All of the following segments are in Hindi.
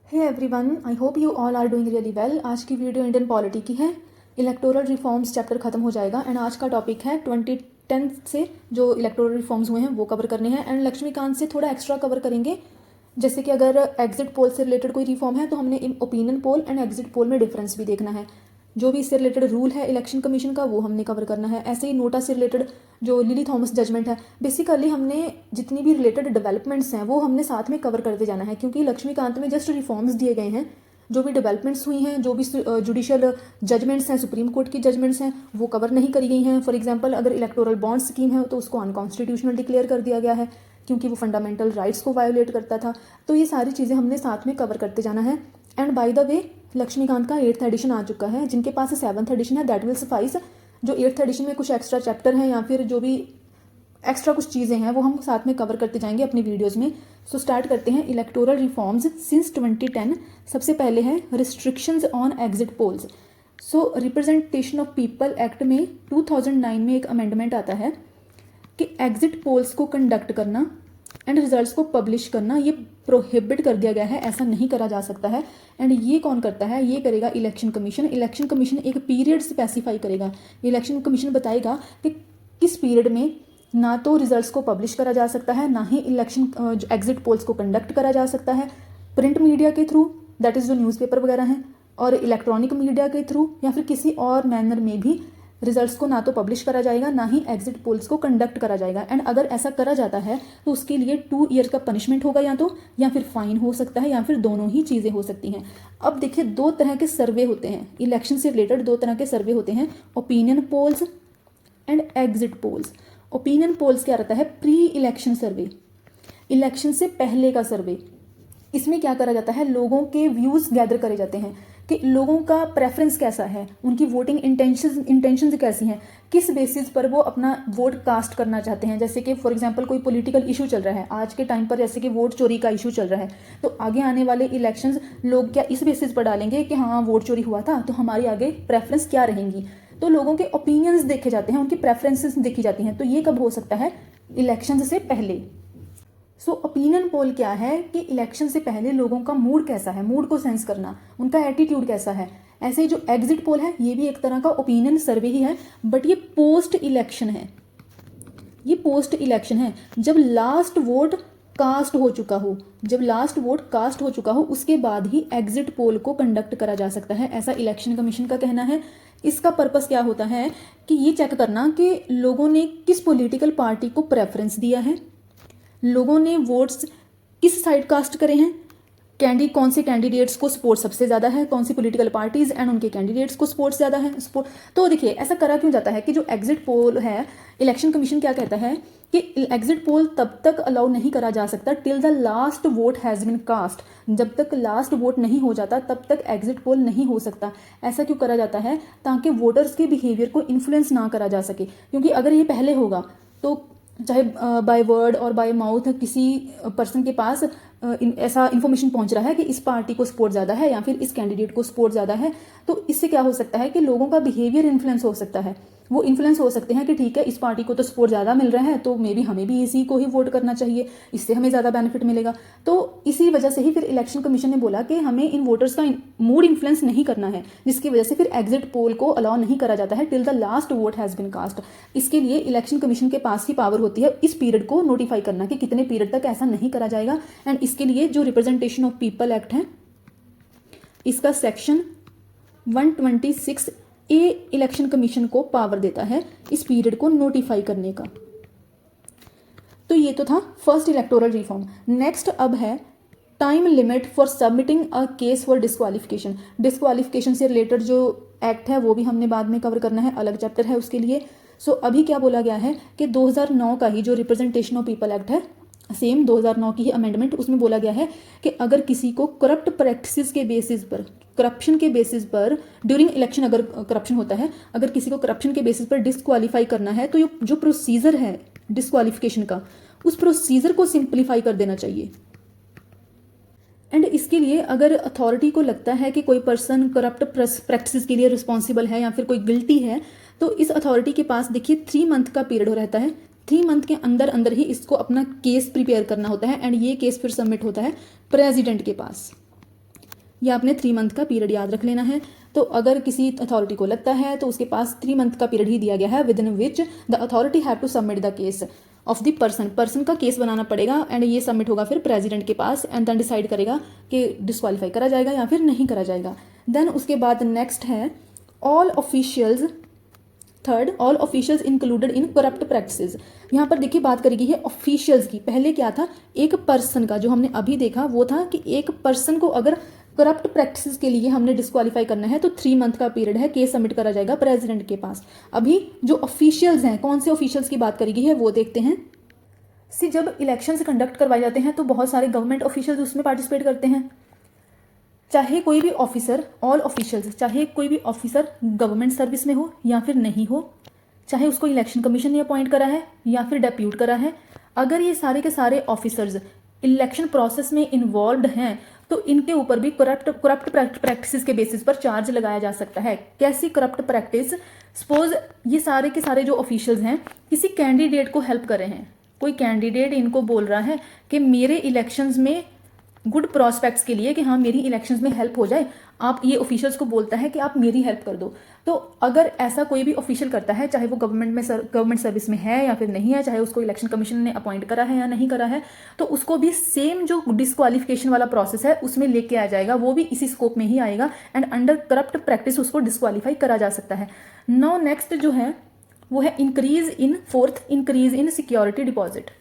Hey everyone, I hope you all are doing really well. आज की वीडियो इंडियन पॉलिटी की है। इलेक्टोरल रिफॉर्म्स चैप्टर खत्म हो जाएगा एंड आज का टॉपिक है 2010 से जो इलेक्टोरल रिफॉर्म्स हुए हैं वो कवर करने हैं एंड लक्ष्मीकांत से थोड़ा एक्स्ट्रा कवर करेंगे। जैसे कि अगर एग्जिट पोल से रिलेटेड कोई रिफॉर्म है तो हमने इन opinion poll and exit poll में डिफरेंस भी देखना है। जो भी इससे रिलेटेड रूल है इलेक्शन कमीशन का वो हमने कवर करना है। ऐसे ही नोटा से रिलेटेड जो लिली थॉमस जजमेंट है, बेसिकली हमने जितनी भी रिलेटेड डेवलपमेंट्स हैं वो हमने साथ में कवर करते जाना है, क्योंकि लक्ष्मीकांत में जस्ट रिफॉर्म्स दिए गए हैं। जो भी डेवलपमेंट्स हुई हैं, जो भी जुडिशियल जजमेंट्स हैं, सुप्रीम कोर्ट की जजमेंट्स हैं, वो कवर नहीं करी गई हैं। फॉर एग्जांपल, अगर इलेक्टोरल बॉन्ड स्कीम है तो उसको अनकॉन्स्टिट्यूशनल डिक्लेयर कर दिया गया है क्योंकि वो फंडामेंटल राइट्स को वायोलेट करता था। तो ये सारी चीज़ें हमने साथ में कवर करते जाना है। And by the way, Laxmikanth का 8th एडिशन आ चुका है। जिनके पास 7th एडिशन है दैट विल सफाइस। जो 8th एडिशन में कुछ एक्स्ट्रा चैप्टर हैं या फिर जो भी एक्स्ट्रा कुछ चीज़ें हैं वो हम साथ में कवर करते जाएंगे अपनी वीडियोज़ में। सो स्टार्ट करते हैं इलेक्टोरल रिफॉर्म्स सिंस 2010। सबसे पहले है restrictions on exit polls. So representation of people act में 2009 में एक अमेंडमेंट आता है कि एग्जिट पोल्स को कंडक्ट करना एंड रिजल्ट्स को पब्लिश करना ये प्रोहिबिट कर दिया गया है, ऐसा नहीं करा जा सकता है। एंड ये कौन करता है? ये करेगा इलेक्शन कमीशन। इलेक्शन कमीशन एक पीरियड स्पेसिफाई करेगा। इलेक्शन कमीशन बताएगा कि किस पीरियड में ना तो रिजल्ट्स को पब्लिश करा जा सकता है, ना ही इलेक्शन एग्जिट पोल्स को कंडक्ट करा जा सकता है। प्रिंट मीडिया के थ्रू, दैट इज़ जो न्यूज़पेपर वगैरह हैं, और इलेक्ट्रॉनिक मीडिया के थ्रू या फिर किसी और मैनर में भी रिजल्ट्स को ना तो पब्लिश करा जाएगा ना ही एग्जिट पोल्स को कंडक्ट करा जाएगा। एंड अगर ऐसा करा जाता है तो उसके लिए 2 ईयर का पनिशमेंट होगा या फिर फाइन हो सकता है, या फिर दोनों ही चीज़ें हो सकती हैं। अब देखिए, 2 तरह के सर्वे होते हैं इलेक्शन से रिलेटेड। 2 तरह के सर्वे होते हैं, opinion polls and exit polls. Opinion polls क्या रहता है? प्री इलेक्शन सर्वे, इलेक्शन से पहले का सर्वे। इसमें क्या करा जाता है? लोगों के व्यूज़ गैदर करे जाते हैं कि लोगों का प्रेफरेंस कैसा है, उनकी वोटिंग इंटेंशंस कैसी हैं, किस बेसिस पर वो अपना वोट कास्ट करना चाहते हैं। जैसे कि फॉर एग्जांपल कोई पॉलिटिकल इशू चल रहा है आज के टाइम पर, जैसे कि वोट चोरी का इशू चल रहा है, तो आगे आने वाले इलेक्शंस लोग क्या इस बेसिस पर डालेंगे कि हाँ वोट चोरी हुआ था तो हमारी आगे प्रेफरेंस क्या रहेंगी। तो लोगों के ओपिनियंस देखे जाते हैं, उनकी प्रेफरेंसेस देखी जाती हैं। तो ये कब हो सकता है? इलेक्शन से पहले। सो ओपिनियन पोल क्या है कि इलेक्शन से पहले लोगों का मूड कैसा है, मूड को सेंस करना, उनका एटीट्यूड कैसा है। ऐसे ही जो एग्जिट पोल है ये भी एक तरह का ओपिनियन सर्वे ही है, बट ये पोस्ट इलेक्शन है। ये पोस्ट इलेक्शन है, जब लास्ट वोट कास्ट हो चुका हो, जब लास्ट वोट कास्ट हो चुका हो उसके बाद ही एग्जिट पोल को कंडक्ट करा जा सकता है, ऐसा इलेक्शन कमीशन का कहना है। इसका पर्पस क्या होता है कि ये चेक करना कि लोगों ने किस पॉलिटिकल पार्टी को प्रेफरेंस दिया है, लोगों ने वोट्स किस साइड कास्ट करे हैं, कौन से कैंडिडेट्स को सपोर्ट सबसे ज़्यादा है, कौन सी पॉलिटिकल पार्टीज एंड उनके कैंडिडेट्स को सपोर्ट ज़्यादा है। तो देखिए, ऐसा करा क्यों जाता है कि जो एग्जिट पोल है, इलेक्शन कमीशन क्या कहता है कि एग्जिट पोल तब तक अलाउ नहीं करा जा सकता till the last vote has been cast. जब तक लास्ट वोट नहीं हो जाता तब तक एग्जिट पोल नहीं हो सकता। ऐसा क्यों करा जाता है? ताकि वोटर्स के बिहेवियर को इन्फ्लुएंस ना करा जा सके, क्योंकि अगर ये पहले होगा तो चाहे बाय वर्ड और बाय माउथ किसी पर्सन के पास ऐसा इन्फॉर्मेशन पहुंच रहा है कि इस पार्टी को सपोर्ट ज़्यादा है या फिर इस कैंडिडेट को सपोर्ट ज़्यादा है, तो इससे क्या हो सकता है कि लोगों का बिहेवियर इन्फ्लुएंस हो सकता है। वो इन्फ्लुएंस हो सकते हैं कि ठीक है, इस पार्टी को तो सपोर्ट ज़्यादा मिल रहा है तो मे बी हमें भी इसी को ही वोट करना चाहिए, इससे हमें ज़्यादा बेनिफिट मिलेगा। तो इसी वजह से ही फिर इलेक्शन कमीशन ने बोला कि हमें इन वोटर्स का मूड इन्फ्लुएंस नहीं करना है, जिसकी वजह से फिर एग्जिट पोल को अलाउ नहीं करा जाता है till the last vote has been cast. इसके लिए इलेक्शन कमीशन के पास ही पावर होती है इस पीरियड को नोटिफाई करना कि कितने पीरियड तक ऐसा नहीं करा जाएगा। एंड इसके लिए जो रिप्रेजेंटेशन ऑफ पीपल एक्ट है, इसका सेक्शन 126 ए इलेक्शन कमीशन को पावर देता है इस पीरियड को नोटिफाई करने का। तो ये तो था फर्स्ट इलेक्टोरल रिफॉर्म। नेक्स्ट अब है time limit for submitting a case for disqualification. Disqualification से रिलेटेड जो एक्ट है वो भी हमने बाद में कवर करना है, अलग चैप्टर है उसके लिए। सो अभी क्या बोला गया है कि 2009 का ही जो रिप्रेजेंटेशन ऑफ पीपल एक्ट है, सेम 2009 की ही अमेंडमेंट, उसमें बोला गया है कि अगर किसी को करप्ट प्रैक्टिसेस के बेसिस पर, करप्शन के बेसिस पर ड्यूरिंग इलेक्शन अगर करप्शन होता है, अगर किसी को करप्शन के बेसिस पर डिस्क्वालीफाई करना है तो जो प्रोसीजर है डिस्क्वालिफिकेशन का, उस प्रोसीजर को सिंप्लीफाई कर देना चाहिए। एंड इसके लिए अगर अथॉरिटी को लगता है कि कोई पर्सन करप्ट प्रैक्टिसेस के लिए रिस्पॉन्सिबल है या फिर कोई गिल्टी है, तो इस अथॉरिटी के पास देखिए 3 मंथ का पीरियड रहता है। 3 मंथ के अंदर अंदर ही इसको अपना केस प्रिपेयर करना होता है एंड ये केस फिर सबमिट होता है प्रेसिडेंट के पास। या आपने 3 मंथ का पीरियड याद रख लेना है। तो अगर किसी अथॉरिटी को लगता है तो उसके पास 3 मंथ का पीरियड ही दिया गया है within which the authority have to submit the case of the person का केस बनाना पड़ेगा एंड ये सबमिट होगा फिर प्रेसिडेंट के पास एंड देन डिसाइड करेगा कि डिस्क्वालीफाई करा जाएगा या फिर नहीं करा जाएगा। देन उसके बाद नेक्स्ट है all officials. Third, all officials included in corrupt practices. यहाँ पर देखिए बात करेगी है ऑफिशियल्स की। पहले क्या था, एक पर्सन का, जो हमने अभी देखा वो था कि एक पर्सन को अगर करप्ट प्रैक्टिसेस के लिए हमने डिस्क्वालीफाई करना है तो 3 मंथ का पीरियड है, केस सबमिट करा जाएगा प्रेसिडेंट के पास। अभी जो ऑफिशियल्स हैं, कौन से ऑफिशियल्स की बात करेगी है वो देखते हैं। जब इलेक्शंस कंडक्ट करवाए जाते हैं तो बहुत सारे गवर्नमेंट ऑफिशियल्स उसमें पार्टिसिपेट करते हैं। चाहे कोई भी ऑफिसर, ऑल ऑफिशियल्स, चाहे कोई भी ऑफिसर गवर्नमेंट सर्विस में हो या फिर नहीं हो, चाहे उसको इलेक्शन कमीशन ने अपॉइंट करा है या फिर डेप्यूट करा है, अगर ये सारे के सारे ऑफिसर्स इलेक्शन प्रोसेस में इन्वॉल्व हैं तो इनके ऊपर भी करप्ट प्रैक्टिसेस के बेसिस पर चार्ज लगाया जा सकता है। कैसी करप्ट प्रैक्टिस? सपोज ये सारे के सारे जो ऑफिशियल्स हैं किसी कैंडिडेट को हेल्प कर रहे हैं। कोई कैंडिडेट इनको बोल रहा है कि मेरे इलेक्शंस में गुड प्रॉस्पेक्ट्स के लिए, कि हाँ मेरी इलेक्शंस में हेल्प हो जाए, आप ये ऑफिशियल्स को बोलता है कि आप मेरी हेल्प कर दो। तो अगर ऐसा कोई भी ऑफिशियल करता है, चाहे वो गवर्नमेंट सर्विस में है या फिर नहीं है, चाहे उसको इलेक्शन कमीशन ने अपॉइंट करा है या नहीं करा है, तो उसको भी सेम जो डिस्क्वालिफिकेशन वाला प्रोसेस है उसमें लेके आ जाएगा, वो भी इसी स्कोप में ही आएगा एंड अंडर करप्ट प्रैक्टिस उसको डिस्क्वालीफाई करा जा सकता है। नाउ नेक्स्ट जो है वो है इंक्रीज इन सिक्योरिटी डिपॉजिट।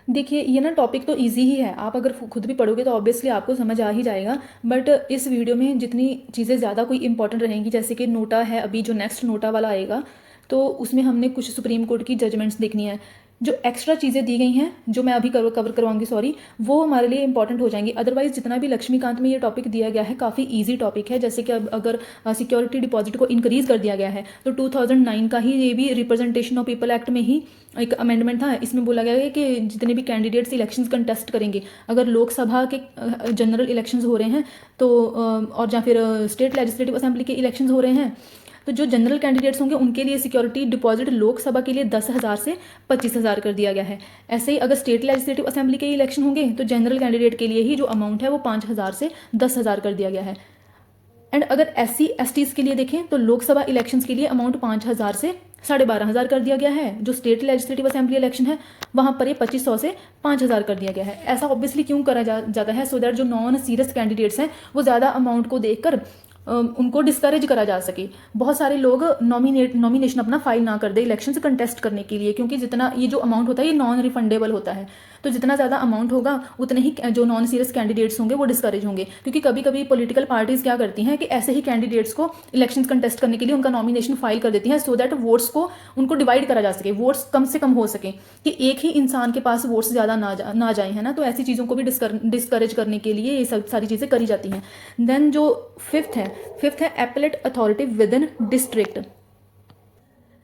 देखिए ये ना टॉपिक तो इजी ही है, आप अगर खुद भी पढ़ोगे तो ऑब्वियसली आपको समझ आ ही जाएगा, बट इस वीडियो में जितनी चीज़ें ज़्यादा कोई इंपॉर्टेंट रहेंगी, जैसे कि नोटा है, अभी जो नेक्स्ट नोटा वाला आएगा तो उसमें हमने कुछ सुप्रीम कोर्ट की जजमेंट्स देखनी है। जो एक्स्ट्रा चीज़ें दी गई हैं जो मैं अभी कवर करवाऊंगी, वो हमारे लिए इंपॉर्टेंट हो जाएंगी। अदरवाइज जितना भी लक्ष्मीकांत में ये टॉपिक दिया गया है काफ़ी इजी टॉपिक है। जैसे कि अब अगर सिक्योरिटी डिपॉजिट को इंक्रीज़ कर दिया गया है तो 2009 का ही ये भी रिप्रेजेंटेशन ऑफ पीपल एक्ट में ही एक अमेंडमेंट था। इसमें बोला गया है कि जितने भी कैंडिडेट्स इलेक्शंस कंटेस्ट करेंगे, अगर लोकसभा के जनरल इलेक्शंस हो रहे हैं तो और या फिर स्टेट लेजिस्लेटिव असेंबली के इलेक्शंस हो रहे हैं, तो जो जनरल कैंडिडेट्स होंगे उनके लिए सिक्योरिटी डिपॉजिट लोकसभा के लिए 10,000 से 25,000 कर दिया गया है। ऐसे ही अगर स्टेट लेजिस्लेटिव असेंबली के इलेक्शन होंगे तो जनरल कैंडिडेट के लिए ही जो अमाउंट है वो 5,000 से 10,000 कर दिया गया है। एंड अगर SC STs के लिए देखें तो लोकसभा इलेक्शंस के लिए अमाउंट 5,000 से 12,500 कर दिया गया है। जो स्टेट लेजिस्लेटिव असेंबली इलेक्शन है वहाँ पर ये 2,500 से 5,000 कर दिया गया है। ऐसा ऑब्वियसली क्यों करा जाता है? सो दैट जो नॉन सीरियस कैंडिडेट्स हैं वो ज़्यादा अमाउंट को देखकर उनको डिस्करेज करा जा सके। बहुत सारे लोग नॉमिनेशन अपना फाइल ना कर दे इलेक्शन से कंटेस्ट करने के लिए, क्योंकि जितना ये जो अमाउंट होता है ये नॉन रिफंडेबल होता है। तो जितना ज़्यादा अमाउंट होगा उतने ही जो नॉन सीरियस कैंडिडेट्स होंगे वो डिस्करेज होंगे। क्योंकि कभी कभी पॉलिटिकल पार्टीज क्या करती हैं कि ऐसे ही कैंडिडेट्स को इलेक्शन कंटेस्ट करने के लिए उनका नॉमिनेशन फाइल कर देती हैं, सो दैट वोट्स को उनको डिवाइड करा जा सके, वोट्स कम से कम हो सके, कि एक ही इंसान के पास वोट्स ज़्यादा ना जाए, है ना। तो ऐसी चीज़ों को भी डिस्करेज करने के लिए ये सब सारी चीज़ें करी जाती हैं। देन जो फिफ्थ है appellate authority with in district.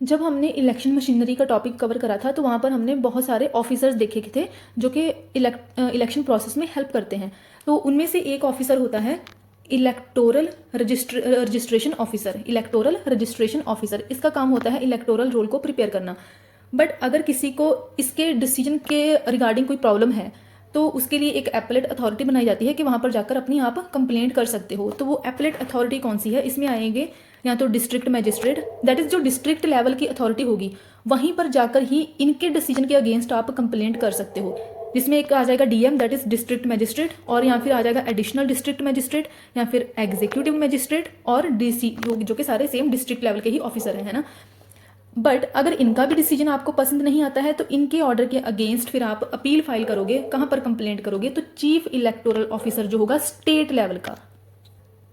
जब हमने इलेक्शन मशीनरी का टॉपिक कवर करा था तो वहाँ पर हमने बहुत सारे ऑफिसर्स देखे थे जो कि इलेक्शन प्रोसेस में हेल्प करते हैं। तो उनमें से एक ऑफिसर होता है इलेक्टोरल रजिस्ट्रेशन ऑफिसर। इसका काम होता है इलेक्टोरल रोल को प्रिपेयर करना। बट अगर किसी को इसके डिसीजन के रिगार्डिंग कोई प्रॉब्लम है तो उसके लिए एक एपेलेट अथॉरिटी बनाई जाती है कि वहाँ पर जाकर अपनी आप कंप्लेंट कर सकते हो। तो वो एपेलेट अथॉरिटी कौन सी है? इसमें आएंगे या तो डिस्ट्रिक्ट मैजिस्ट्रेट, दैट इज जो डिस्ट्रिक्ट लेवल की अथॉरिटी होगी, वहीं पर जाकर ही इनके डिसीजन के अगेंस्ट आप कंप्लेंट कर सकते हो। जिसमें एक आ जाएगा DM, that is district magistrate, और या फिर आ जाएगा एडिशनल डिस्ट्रिक्ट मैजिस्ट्रेट या फिर एग्जीक्यूटिव मैजिस्ट्रेट और DC, जो कि सारे सेम डिस्ट्रिक्ट लेवल के ही ऑफिसर है ना। बट अगर इनका भी डिसीजन आपको पसंद नहीं आता है तो इनके ऑर्डर के अगेंस्ट फिर आप अपील फाइल करोगे। कहाँ पर कंप्लेंट करोगे? तो चीफ इलेक्टोरल ऑफिसर जो होगा स्टेट लेवल का।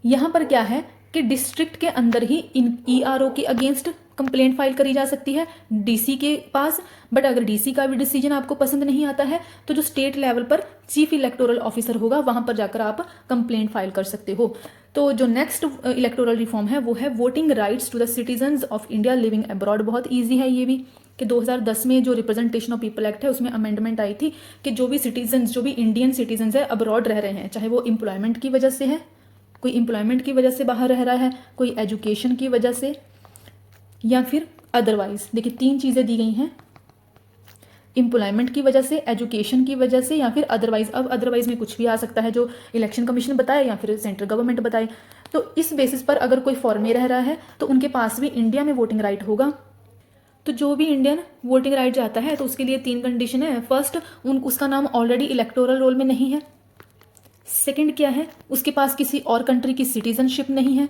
यहाँ पर क्या है कि डिस्ट्रिक्ट के अंदर ही इन ERO के अगेंस्ट कंप्लेंट फाइल करी जा सकती है DC के पास। बट अगर DC का भी डिसीजन आपको पसंद नहीं आता है तो जो स्टेट लेवल पर चीफ इलेक्टोरल ऑफिसर होगा वहां पर जाकर आप कंप्लेंट फाइल कर सकते हो। तो जो नेक्स्ट इलेक्टोरल रिफॉर्म है वो है voting rights to the citizens of India living abroad. बहुत ईजी है ये भी, कि 2010 में जो रिप्रेजेंटेशन ऑफ पीपल एक्ट है उसमें अमेंडमेंट आई थी कि जो भी इंडियन सिटीजन्स है अब्रॉड रह रहे हैं, चाहे वो एम्प्लॉयमेंट की वजह से है, कोई एम्प्लॉयमेंट की वजह से बाहर रह रहा है, कोई एजुकेशन की वजह से, या फिर अदरवाइज। देखिए 3 चीज़ें दी गई हैं। एम्प्लॉयमेंट की वजह से, एजुकेशन की वजह से, या फिर अदरवाइज। अब अदरवाइज में कुछ भी आ सकता है जो इलेक्शन कमीशन बताए या फिर सेंट्रल गवर्नमेंट बताए। तो इस बेसिस पर अगर कोई फॉरेन में रह रहा है तो उनके पास भी इंडिया में वोटिंग राइट होगा। तो जो भी इंडियन वोटिंग राइट चाहता है तो उसके लिए 3 कंडीशन है। फर्स्ट, उसका नाम ऑलरेडी इलेक्टोरल रोल में नहीं है। सेकंड क्या है, उसके पास किसी और कंट्री की सिटीजनशिप नहीं है।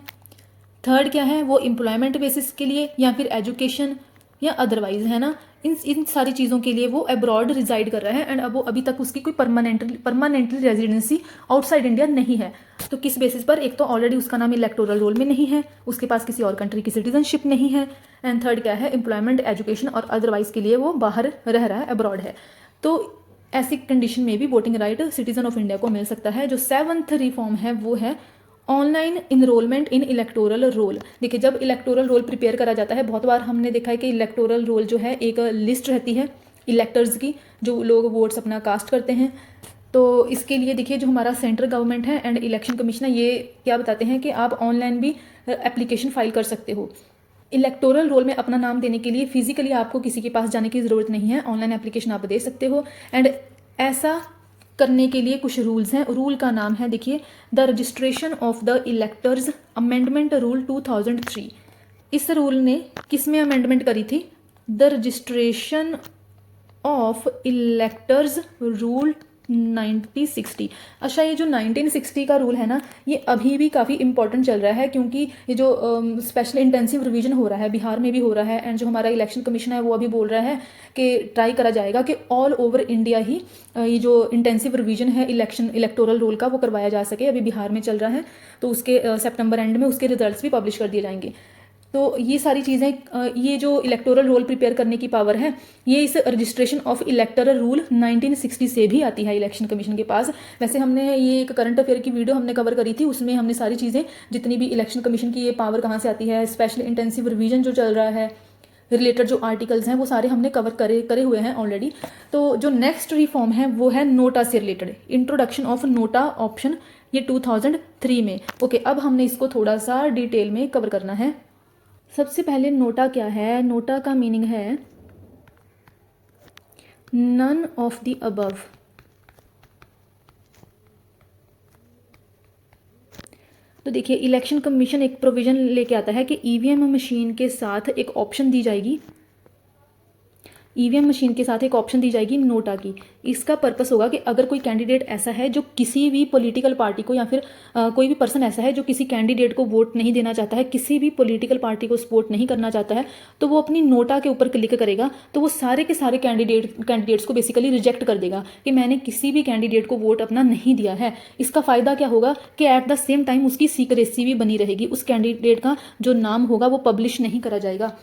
थर्ड क्या है, वो एम्प्लॉयमेंट बेसिस के लिए या फिर एजुकेशन या अदरवाइज, है ना, इन सारी चीज़ों के लिए वो अब्रॉड रिजाइड कर रहा है एंड अब वो अभी तक उसकी कोई परमानेंटली रेजिडेंसी आउटसाइड इंडिया नहीं है। तो किस बेसिस पर, एक तो ऑलरेडी उसका नाम इलेक्टोरल रोल में नहीं है, उसके पास किसी और कंट्री की सिटीजनशिप नहीं है, एंड थर्ड क्या है, एम्प्लॉयमेंट, एजुकेशन और अदरवाइज के लिए वो बाहर रह रहा है, अब्रॉड है। तो ऐसी कंडीशन में भी voting right citizen of India को मिल सकता है। जो 7th रिफॉर्म है वो है ऑनलाइन इनरोलमेंट इन इलेक्टोरल रोल। देखिए, जब इलेक्टोरल रोल प्रिपेयर करा जाता है, बहुत बार हमने देखा है कि इलेक्टोरल रोल जो है एक लिस्ट रहती है इलेक्टर्स की, जो लोग वोट्स अपना कास्ट करते हैं। तो इसके लिए देखिए, जो हमारा सेंट्रल गवर्नमेंट है एंड इलेक्शन कमीशनर, ये क्या बताते हैं कि आप ऑनलाइन भी एप्लीकेशन फाइल कर सकते हो। इलेक्टोरल रोल में अपना नाम देने के लिए फिजिकली आपको किसी के पास जाने की ज़रूरत नहीं है, ऑनलाइन एप्लीकेशन आप दे सकते हो। एंड ऐसा करने के लिए कुछ रूल्स हैं। रूल का नाम है, देखिए, the registration of the electors amendment rule 2003। इस रूल ने किस में अमेंडमेंट करी थी? The registration of electors rule 1960। अच्छा, ये जो 1960 का रूल है ना, ये अभी भी काफ़ी इंपॉर्टेंट चल रहा है, क्योंकि ये जो स्पेशल इंटेंसिव रिवीजन हो रहा है, बिहार में भी हो रहा है, एंड जो हमारा इलेक्शन कमीशन है वो अभी बोल रहा है कि ट्राई करा जाएगा कि ऑल ओवर इंडिया ही ये जो इंटेंसिव रिवीजन है इलेक्टोरल रोल का वो करवाया जा सके। अभी बिहार में चल रहा है, तो उसके सितंबर एंड में उसके रिजल्ट्स भी पब्लिश कर दिए जाएंगे। तो ये सारी चीज़ें, ये जो इलेक्टोरल रोल प्रिपेयर करने की पावर है, ये इस रजिस्ट्रेशन ऑफ इलेक्टोरल रूल 1960 से भी आती है इलेक्शन कमीशन के पास। वैसे हमने ये एक करंट अफेयर की वीडियो हमने कवर करी थी, उसमें हमने सारी चीज़ें, जितनी भी इलेक्शन कमीशन की ये पावर कहाँ से आती है, स्पेशल इंटेंसिव रिवीजन जो चल रहा है, रिलेटेड जो आर्टिकल्स हैं, वो सारे हमने कवर करे हुए हैं ऑलरेडी। तो जो नेक्स्ट रिफॉर्म है वो है नोटा से related, introduction of NOTA option, ये 2003 में। ओके, अब हमने इसको थोड़ा सा डिटेल में कवर करना है। सबसे पहले नोटा क्या है? नोटा का मीनिंग है नन ऑफ द अबव। तो देखिए, इलेक्शन कमीशन एक प्रोविजन लेके आता है कि ईवीएम मशीन के साथ एक ऑप्शन दी जाएगी, ईवीएम मशीन के साथ एक ऑप्शन दी जाएगी नोटा की। इसका पर्पस होगा कि अगर कोई कैंडिडेट ऐसा है जो किसी भी पॉलिटिकल पार्टी को, या फिर कोई भी पर्सन ऐसा है जो किसी कैंडिडेट को वोट नहीं देना चाहता है, किसी भी पॉलिटिकल पार्टी को सपोर्ट नहीं करना चाहता है, तो वो अपनी नोटा के ऊपर क्लिक करेगा, तो वो सारे के सारे कैंडिडेट्स को बेसिकली रिजेक्ट कर देगा कि मैंने किसी भी कैंडिडेट को वोट अपना नहीं दिया है। इसका फ़ायदा क्या होगा कि एट द सेम टाइम उसकी सीक्रेसी भी बनी रहेगी, उस कैंडिडेट का जो नाम होगा वो पब्लिश नहीं करा जाएगा।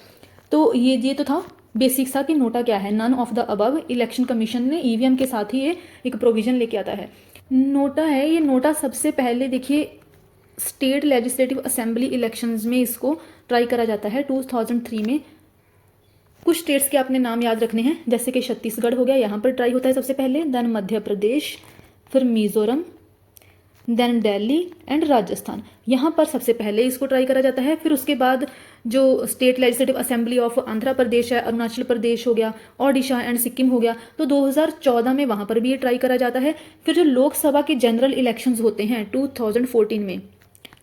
तो ये तो था बेसिक सा कि नोटा क्या है, none of the above. Election commission ने ईवीएम के साथ ही ये एक प्रोविजन लेके आता है। नोटा है, ये नोटा सबसे पहले देखिए स्टेट लेजिस्लेटिव असेंबली इलेक्शंस में इसको ट्राई करा जाता है 2003 में। कुछ स्टेट्स के आपने नाम याद रखने हैं, जैसे कि छत्तीसगढ़ हो गया, यहाँ पर ट्राई होता है सबसे पहले, देन मध्य प्रदेश, फिर मिजोरम, देन दिल्ली एंड राजस्थान, यहाँ पर सबसे पहले इसको ट्राई करा जाता है। फिर उसके बाद जो state legislative assembly of Andhra Pradesh है, अरुणाचल प्रदेश हो गया, ओडिशा एंड सिक्किम हो गया, तो 2014 में वहाँ पर भी ये ट्राई करा जाता है। फिर जो लोकसभा के जनरल इलेक्शंस होते हैं 2014 में,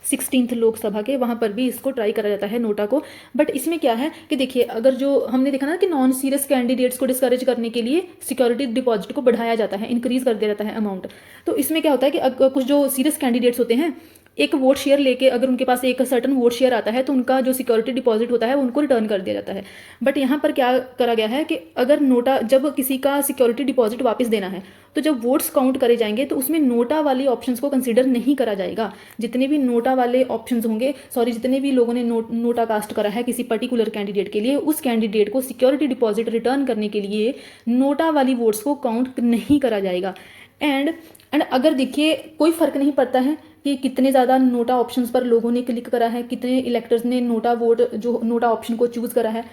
16th लोकसभा के, वहाँ पर भी इसको ट्राई करा जाता है नोटा को। बट इसमें क्या है कि देखिए, अगर जो हमने देखा ना कि नॉन सीरियस कैंडिडेट्स को डिस्करेज करने के लिए सिक्योरिटी डिपॉजिट को बढ़ाया जाता है, इंक्रीज कर दिया जाता है अमाउंट। तो इसमें क्या होता है कि कुछ जो सीरियस कैंडिडेट्स होते हैं, एक वोट शेयर लेके अगर उनके पास एक सर्टन वोट शेयर आता है तो उनका जो सिक्योरिटी डिपॉजिट होता है उनको रिटर्न कर दिया जाता है। बट यहाँ पर क्या करा गया है कि अगर नोटा, जब किसी का सिक्योरिटी डिपॉजिट वापस देना है, तो जब वोट्स काउंट करे जाएंगे तो उसमें नोटा वाली ऑप्शंस को कंसीडर नहीं करा जाएगा। जितने भी नोटा वाले ऑप्शंस होंगे, जितने भी लोगों ने नोटा कास्ट करा है किसी पर्टिकुलर कैंडिडेट के लिए, उस कैंडिडेट को सिक्योरिटी डिपॉजिट रिटर्न करने के लिए नोटा वाली वोट्स को काउंट नहीं करा जाएगा। एंड अगर देखिए, कोई फर्क नहीं पड़ता है कि कितने ज़्यादा नोटा ऑप्शंस पर लोगों ने क्लिक करा है, कितने इलेक्टर्स ने नोटा ऑप्शन को चूज़ करा है,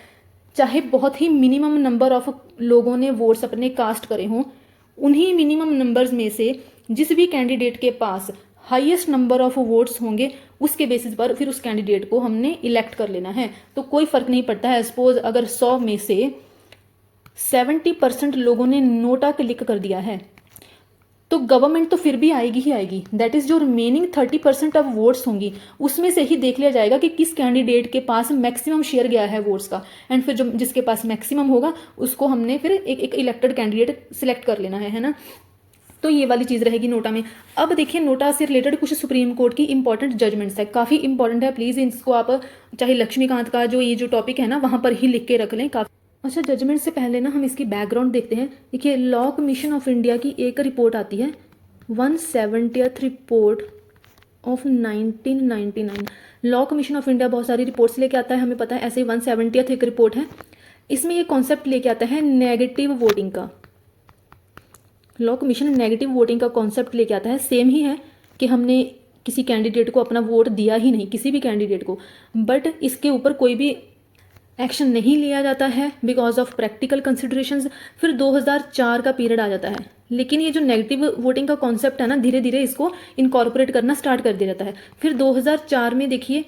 चाहे बहुत ही मिनिमम नंबर ऑफ लोगों ने वोट्स अपने कास्ट करे हों, उन्हीं मिनिमम नंबर्स में से जिस भी कैंडिडेट के पास हाईएस्ट नंबर ऑफ वोट्स होंगे उसके बेसिस पर फिर उस कैंडिडेट को हमने इलेक्ट कर लेना है। तो कोई फर्क नहीं पड़ता है। सपोज अगर 100 में से 70% लोगों ने नोटा क्लिक कर दिया है, तो गवर्नमेंट तो फिर भी आएगी ही आएगी। दैट इज़ जो रिमेनिंग 30% ऑफ वोट्स होंगी उसमें से ही देख लिया जाएगा कि किस कैंडिडेट के पास मैक्सिमम शेयर गया है वोट्स का, एंड फिर जो जिसके पास मैक्सिमम होगा उसको हमने फिर एक इलेक्टेड कैंडिडेट सिलेक्ट कर लेना है ना। तो ये वाली चीज़ रहेगी नोटा में। अब देखिए नोटा से रिलेटेड कुछ सुप्रीम कोर्ट की इंपॉर्टेंट जजमेंट्स है, काफ़ी इंपॉर्टेंट है, प्लीज़ इसको आप चाहे लक्ष्मीकांत का जो ये जो टॉपिक है ना वहाँ पर ही लिख के रख लें। काफ़ी अच्छा, जजमेंट से पहले ना हम इसकी बैकग्राउंड देखते हैं। देखिए लॉ कमीशन ऑफ इंडिया की एक रिपोर्ट आती है 170th report of 1999। Law commission of India बहुत सारी रिपोर्ट्स लेके आता है, हमें पता है, ऐसे 170th एक रिपोर्ट है। इसमें ये कॉन्सेप्ट लेके आता है नेगेटिव वोटिंग का। लॉ कमीशन नेगेटिव वोटिंग का कॉन्सेप्ट लेके आता है, सेम ही है कि हमने किसी कैंडिडेट को अपना वोट दिया ही नहीं, किसी भी कैंडिडेट को, बट इसके ऊपर कोई भी एक्शन नहीं लिया जाता है बिकॉज ऑफ प्रैक्टिकल कंसिडरेशंस। फिर 2004 का पीरियड आ जाता है, लेकिन ये जो नेगेटिव वोटिंग का कॉन्सेप्ट है ना धीरे धीरे इसको इनकॉर्पोरेट करना स्टार्ट कर दिया जाता है। फिर 2004 में देखिए,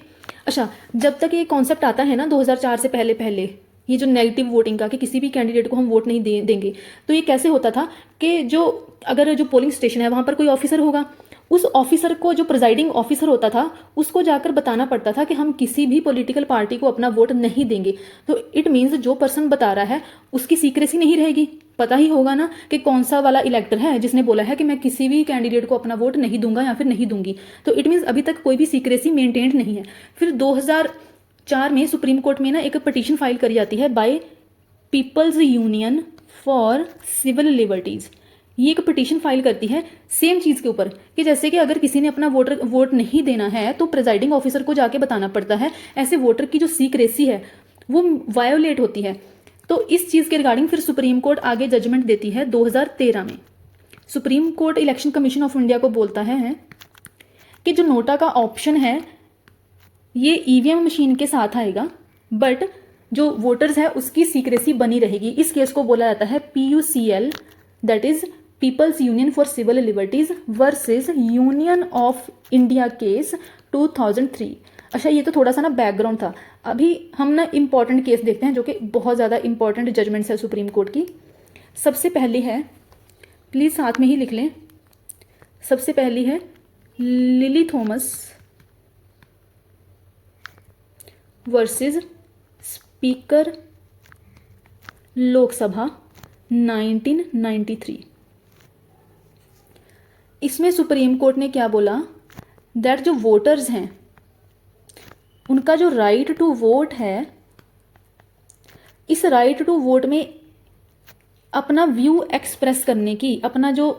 अच्छा जब तक ये कॉन्सेप्ट आता है ना 2004 से पहले पहले ये जो नेगेटिव वोटिंग का कि किसी भी कैंडिडेट को हम वोट नहीं देंगे, तो ये कैसे होता था कि जो अगर जो पोलिंग स्टेशन है वहाँ पर कोई ऑफिसर होगा, उस ऑफिसर को जो प्रिजाइडिंग ऑफिसर होता था उसको जाकर बताना पड़ता था कि हम किसी भी पॉलिटिकल पार्टी को अपना वोट नहीं देंगे। तो इट मीन्स जो पर्सन बता रहा है उसकी सीक्रेसी नहीं रहेगी, पता ही होगा ना कि कौन सा वाला इलेक्टर है जिसने बोला है कि मैं किसी भी कैंडिडेट को अपना वोट नहीं दूंगा या फिर नहीं दूंगी। तो इट मीन्स अभी तक कोई भी सीक्रेसी मेंटेन्ड नहीं है। फिर 2004 में सुप्रीम कोर्ट में ना एक पिटीशन फाइल करी जाती है by people's union for civil liberties. ये एक पिटीशन फाइल करती है सेम चीज़ के ऊपर कि जैसे कि अगर किसी ने अपना वोट नहीं देना है तो प्रिजाइडिंग ऑफिसर को जाके बताना पड़ता है, ऐसे वोटर की जो सीक्रेसी है वो वायोलेट होती है। तो इस चीज़ के रिगार्डिंग फिर सुप्रीम कोर्ट आगे जजमेंट देती है 2013 में। Supreme court election Commission of India को बोलता है कि जो नोटा का ऑप्शन है ये ईवीएम मशीन के साथ आएगा, बट जो वोटर्स है उसकी सीक्रेसी बनी रहेगी। इस केस को बोला जाता है PUCL, that is people's union for civil liberties versus union of India case 2003। अच्छा ये तो थोड़ा सा ना बैकग्राउंड था, अभी हम ना इंपॉर्टेंट केस देखते हैं जो कि बहुत ज़्यादा इंपॉर्टेंट जजमेंट्स है सुप्रीम कोर्ट की। सबसे पहली है, प्लीज़ साथ में ही लिख लें, सबसे पहली है lily Thomas versus speaker Lok Sabha 1993। इसमें सुप्रीम कोर्ट ने क्या बोला, दैट जो वोटर्स हैं उनका जो राइट टू वोट है, इस राइट टू वोट में अपना व्यू एक्सप्रेस करने की, अपना जो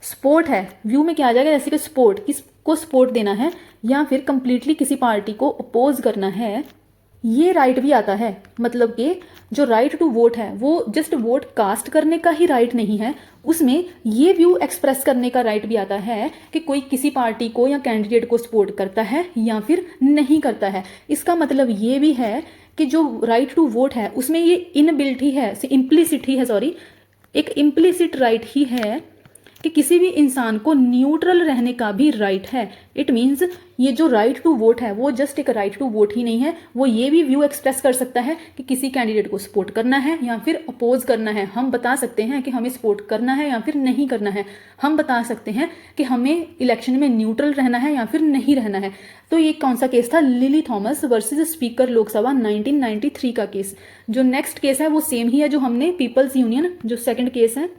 सपोर्ट है, व्यू में क्या आ जाएगा, जैसे कि सपोर्ट, किसको सपोर्ट देना है या फिर कंप्लीटली किसी पार्टी को अपोज करना है, ये राइट भी आता है। मतलब कि जो राइट टू वोट है वो जस्ट वोट कास्ट करने का ही राइट नहीं है, उसमें ये व्यू एक्सप्रेस करने का राइट भी आता है कि कोई किसी पार्टी को या कैंडिडेट को सपोर्ट करता है या फिर नहीं करता है। इसका मतलब ये भी है कि जो राइट टू वोट है उसमें ये इनबिल्ट ही है, इम्प्लिसिट ही है, सॉरी, एक इम्प्लिसिट राइट ही है कि किसी भी इंसान को न्यूट्रल रहने का भी राइट है। इट मीन्स ये जो राइट टू वोट है वो जस्ट एक राइट टू वोट ही नहीं है, वो ये भी व्यू एक्सप्रेस कर सकता है कि किसी कैंडिडेट को सपोर्ट करना है या फिर अपोज करना है। हम बता सकते हैं कि हमें सपोर्ट करना है या फिर नहीं करना है, हम बता सकते हैं कि हमें इलेक्शन में न्यूट्रल रहना है या फिर नहीं रहना है। तो ये कौन सा केस था, lily Thomas versus speaker Lok Sabha 1993 का केस। जो नेक्स्ट केस है वो सेम ही है जो हमने पीपल्स यूनियन, जो सेकंड केस है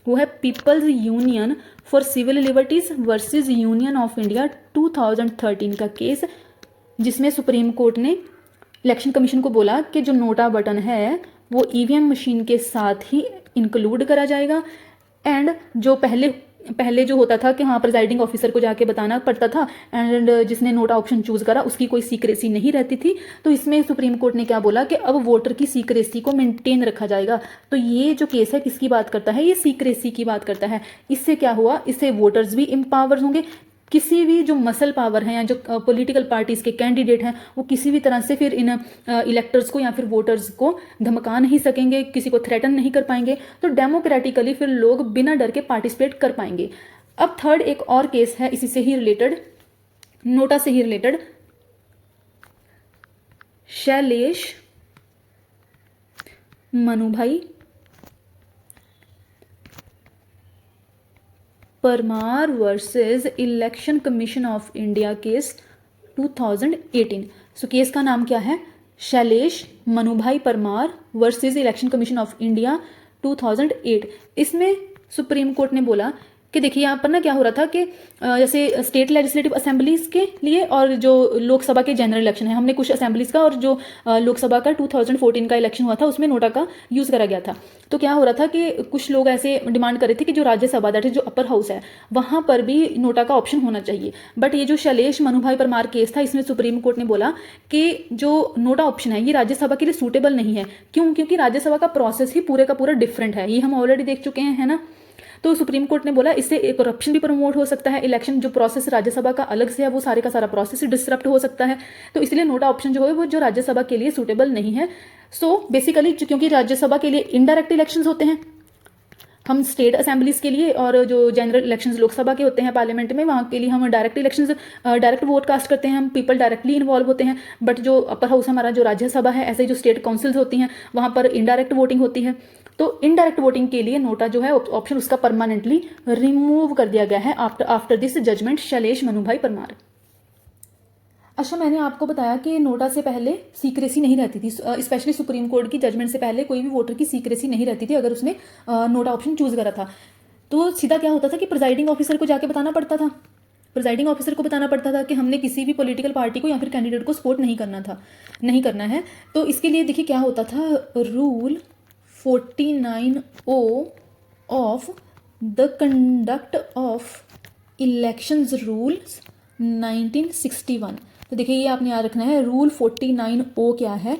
वो है people's union for civil liberties versus union of India 2013 का केस, जिसमें सुप्रीम कोर्ट ने इलेक्शन कमीशन को बोला कि जो नोटा बटन है वो ईवीएम मशीन के साथ ही इंक्लूड करा जाएगा, एंड जो पहले जो होता था कि हाँ प्रिजाइडिंग ऑफिसर को जाके बताना पड़ता था, एंड जिसने नोटा ऑप्शन चूज करा उसकी कोई सीक्रेसी नहीं रहती थी। तो इसमें सुप्रीम कोर्ट ने क्या बोला कि अब वोटर की सीक्रेसी को मेंटेन रखा जाएगा। तो ये जो केस है किसकी बात करता है, ये सीक्रेसी की बात करता है। इससे क्या हुआ, इससे वोटर्स भी एम्पावर होंगे, किसी भी जो मसल पावर हैं या जो पॉलिटिकल पार्टीज के कैंडिडेट हैं वो किसी भी तरह से फिर इन इलेक्टर्स को या फिर वोटर्स को धमका नहीं सकेंगे, किसी को थ्रेटन नहीं कर पाएंगे। तो डेमोक्रेटिकली फिर लोग बिना डर के पार्टिसिपेट कर पाएंगे। अब थर्ड एक और केस है इसी से ही रिलेटेड, नोटा से ही related, Shailesh Manubhai Parmar versus Election Commission of India case 2018। So case का नाम क्या है? Shailesh Manubhai Parmar versus Election Commission of India 2008। इसमें सुप्रीम कोर्ट ने बोला कि देखिए यहाँ पर ना क्या हो रहा था कि जैसे स्टेट लेजिस्लेटिव असेंबलीज के लिए और जो लोकसभा के जनरल इलेक्शन है, हमने कुछ असेंबलीज का और जो लोकसभा का 2014 का इलेक्शन हुआ था उसमें नोटा का यूज़ करा गया था। तो क्या हो रहा था कि कुछ लोग ऐसे डिमांड कर रहे थे कि जो राज्यसभा दैट इज जो अपर हाउस है वहाँ पर भी नोटा का ऑप्शन होना चाहिए। बट ये जो शैलेश मनुभाई परमार केस था इसमें सुप्रीम कोर्ट ने बोला कि जो नोटा ऑप्शन है ये राज्यसभा के लिए सूटेबल नहीं है। क्यों? क्योंकि राज्यसभा का प्रोसेस ही पूरे का पूरा डिफरेंट है, ये हम ऑलरेडी देख चुके हैं, है ना। तो सुप्रीम कोर्ट ने बोला इससे करप्शन भी प्रमोट हो सकता है, इलेक्शन जो प्रोसेस राज्यसभा का अलग से है वो सारे का सारा प्रोसेस डिसरप्ट हो सकता है। तो इसलिए नोटा ऑप्शन जो है वो जो राज्यसभा के लिए सूटेबल नहीं है। सो बेसिकली क्योंकि राज्यसभा के लिए इनडायरेक्ट इलेक्शंस होते हैं, हम स्टेट असेंबलीज के लिए और जो जनरल इलेक्शंस लोकसभा के होते हैं पार्लियामेंट में वहाँ के लिए हम direct elections direct vote cast करते हैं, हम पीपल डायरेक्टली इन्वॉल्व होते हैं। बट जो अपर हाउस हमारा जो राज्यसभा है, ऐसे जो स्टेट काउंसिल्स होती हैं वहाँ पर इनडायरेक्ट वोटिंग होती है। तो इनडायरेक्ट वोटिंग के लिए नोटा जो है ऑप्शन उसका परमानेंटली रिमूव कर दिया गया है after this judgement Shailesh Manubhai Parmar. अच्छा, मैंने आपको बताया कि नोटा से पहले सीक्रेसी नहीं रहती थी, स्पेशली सुप्रीम कोर्ट की जजमेंट से पहले कोई भी वोटर की सीक्रेसी नहीं रहती थी अगर उसने नोटा ऑप्शन चूज करा था। तो सीधा क्या होता था कि प्रिजाइडिंग ऑफिसर को जाके बताना पड़ता था, प्रिजाइडिंग ऑफिसर को बताना पड़ता था कि हमने किसी भी पॉलिटिकल पार्टी को या फिर कैंडिडेट को सपोर्ट नहीं करना है। तो इसके लिए देखिए क्या होता था, rule 49O of the conduct of elections rules 1961। तो देखिए ये आपने याद रखना है, रूल 49O क्या है?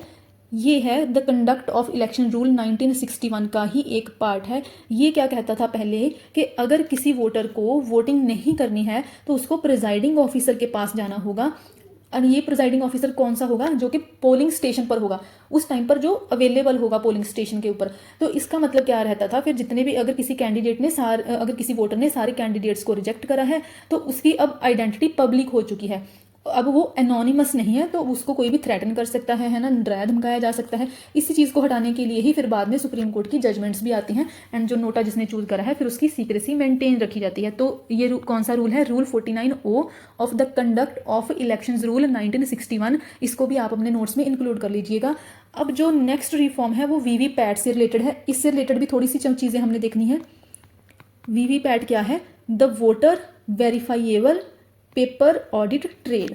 ये है the conduct of election rule 1961 का ही एक पार्ट है। ये क्या कहता था पहले कि अगर किसी वोटर को वोटिंग नहीं करनी है तो उसको प्रिजाइडिंग ऑफिसर के पास जाना होगा। और ये प्रिजाइडिंग ऑफिसर कौन सा होगा? जो कि पोलिंग स्टेशन पर होगा, उस टाइम पर जो अवेलेबल होगा पोलिंग स्टेशन के ऊपर। तो इसका मतलब क्या रहता था, फिर जितने भी अगर किसी कैंडिडेट ने अगर किसी वोटर ने सारे कैंडिडेट्स को रिजेक्ट करा है तो उसकी अब आइडेंटिटी पब्लिक हो चुकी है, अब वो एनोनिमस नहीं है, तो उसको कोई भी थ्रेटन कर सकता है ना, डराया धमकाया जा सकता है। इसी चीज़ को हटाने के लिए ही फिर बाद में सुप्रीम कोर्ट की जजमेंट्स भी आती हैं एंड जो नोटा जिसने चूज करा है फिर उसकी सीक्रेसी मेंटेन रखी जाती है। तो ये कौन सा रूल है? Rule 49O of the conduct of elections rule 1961। इसको भी आप अपने नोट्स में इंक्लूड कर लीजिएगा। अब जो नेक्स्ट रिफॉर्म है वो वीवीपैट से रिलेटेड है, इससे रिलेटेड भी थोड़ी सी चीज़ें हमने देखनी है। वीवीपैट क्या है? The voter verifiable paper audit trail.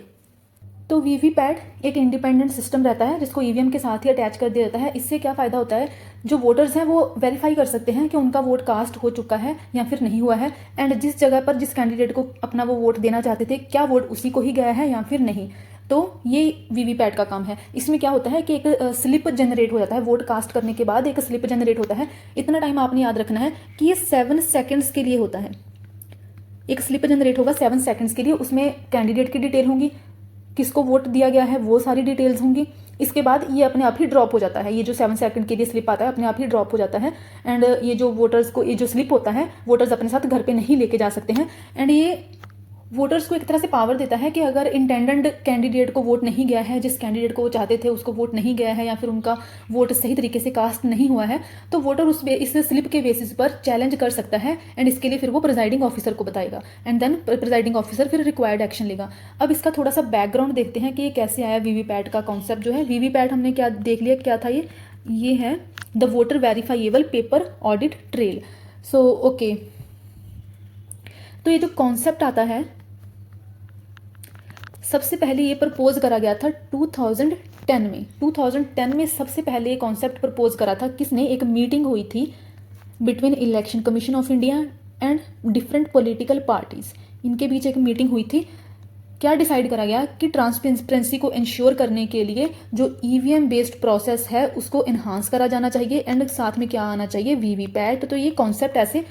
तो वीवीपैट एक इंडिपेंडेंट सिस्टम रहता है जिसको ईवीएम के साथ ही अटैच कर दिया जाता है। इससे क्या फ़ायदा होता है, जो वोटर्स हैं वो वेरीफाई कर सकते हैं कि उनका वोट कास्ट हो चुका है या फिर नहीं हुआ है, एंड जिस जगह पर जिस कैंडिडेट को अपना वो वोट देना चाहते थे क्या वोट उसी को ही गया है या फिर नहीं। तो ये वीवीपैट का काम है। इसमें क्या होता है कि एक स्लिप जनरेट हो जाता है, वोट कास्ट करने के बाद एक स्लिप जनरेट होता है। इतना टाइम आपने याद रखना है कि ये 7 सेकेंड्स के लिए होता है। एक स्लिप जनरेट होगा 7 सेकेंड्स के लिए, उसमें कैंडिडेट की डिटेल होंगी, किसको वोट दिया गया है वो सारी डिटेल्स होंगी। इसके बाद ये अपने आप ही ड्रॉप हो जाता है, ये जो 7 सेकंड के लिए स्लिप आता है अपने आप ही ड्रॉप हो जाता है। एंड ये जो वोटर्स को ये जो स्लिप होता है वोटर्स अपने साथ घर पे नहीं लेके जा सकते हैं। एंड ये वोटर्स को एक तरह से पावर देता है कि अगर इंटेंडेड कैंडिडेट को वोट नहीं गया है, जिस कैंडिडेट को वो चाहते थे उसको वोट नहीं गया है या फिर उनका वोट सही तरीके से कास्ट नहीं हुआ है, तो वोटर इस स्लिप के बेसिस पर चैलेंज कर सकता है एंड इसके लिए फिर वो प्रिजाइडिंग ऑफिसर को बताएगा एंड देन प्रिजाइडिंग ऑफिसर फिर रिक्वायर्ड एक्शन लेगा। अब इसका थोड़ा सा बैकग्राउंड देखते हैं कि ये कैसे आया वीवीपैट का कॉन्सेप्ट जो है। वीवीपैट हमने क्या देख लिया, क्या था ये है the voter verifiable paper audit trail. So okay, तो ये जो कॉन्सेप्ट आता है सबसे पहले ये प्रपोज करा गया था 2010 में। 2010 में सबसे पहले ये कॉन्सेप्ट प्रपोज करा था किसने? एक मीटिंग हुई थी between election Commission of India and different political parties, इनके बीच एक मीटिंग हुई थी। क्या डिसाइड करा गया कि ट्रांसपेरेंसी को इंश्योर करने के लिए जो ईवीएम बेस्ड प्रोसेस है उसको इन्हांस करा जाना चाहिए एंड साथ में क्या आना चाहिए? वीवीपैट। तो ये कॉन्सेप्ट ऐसे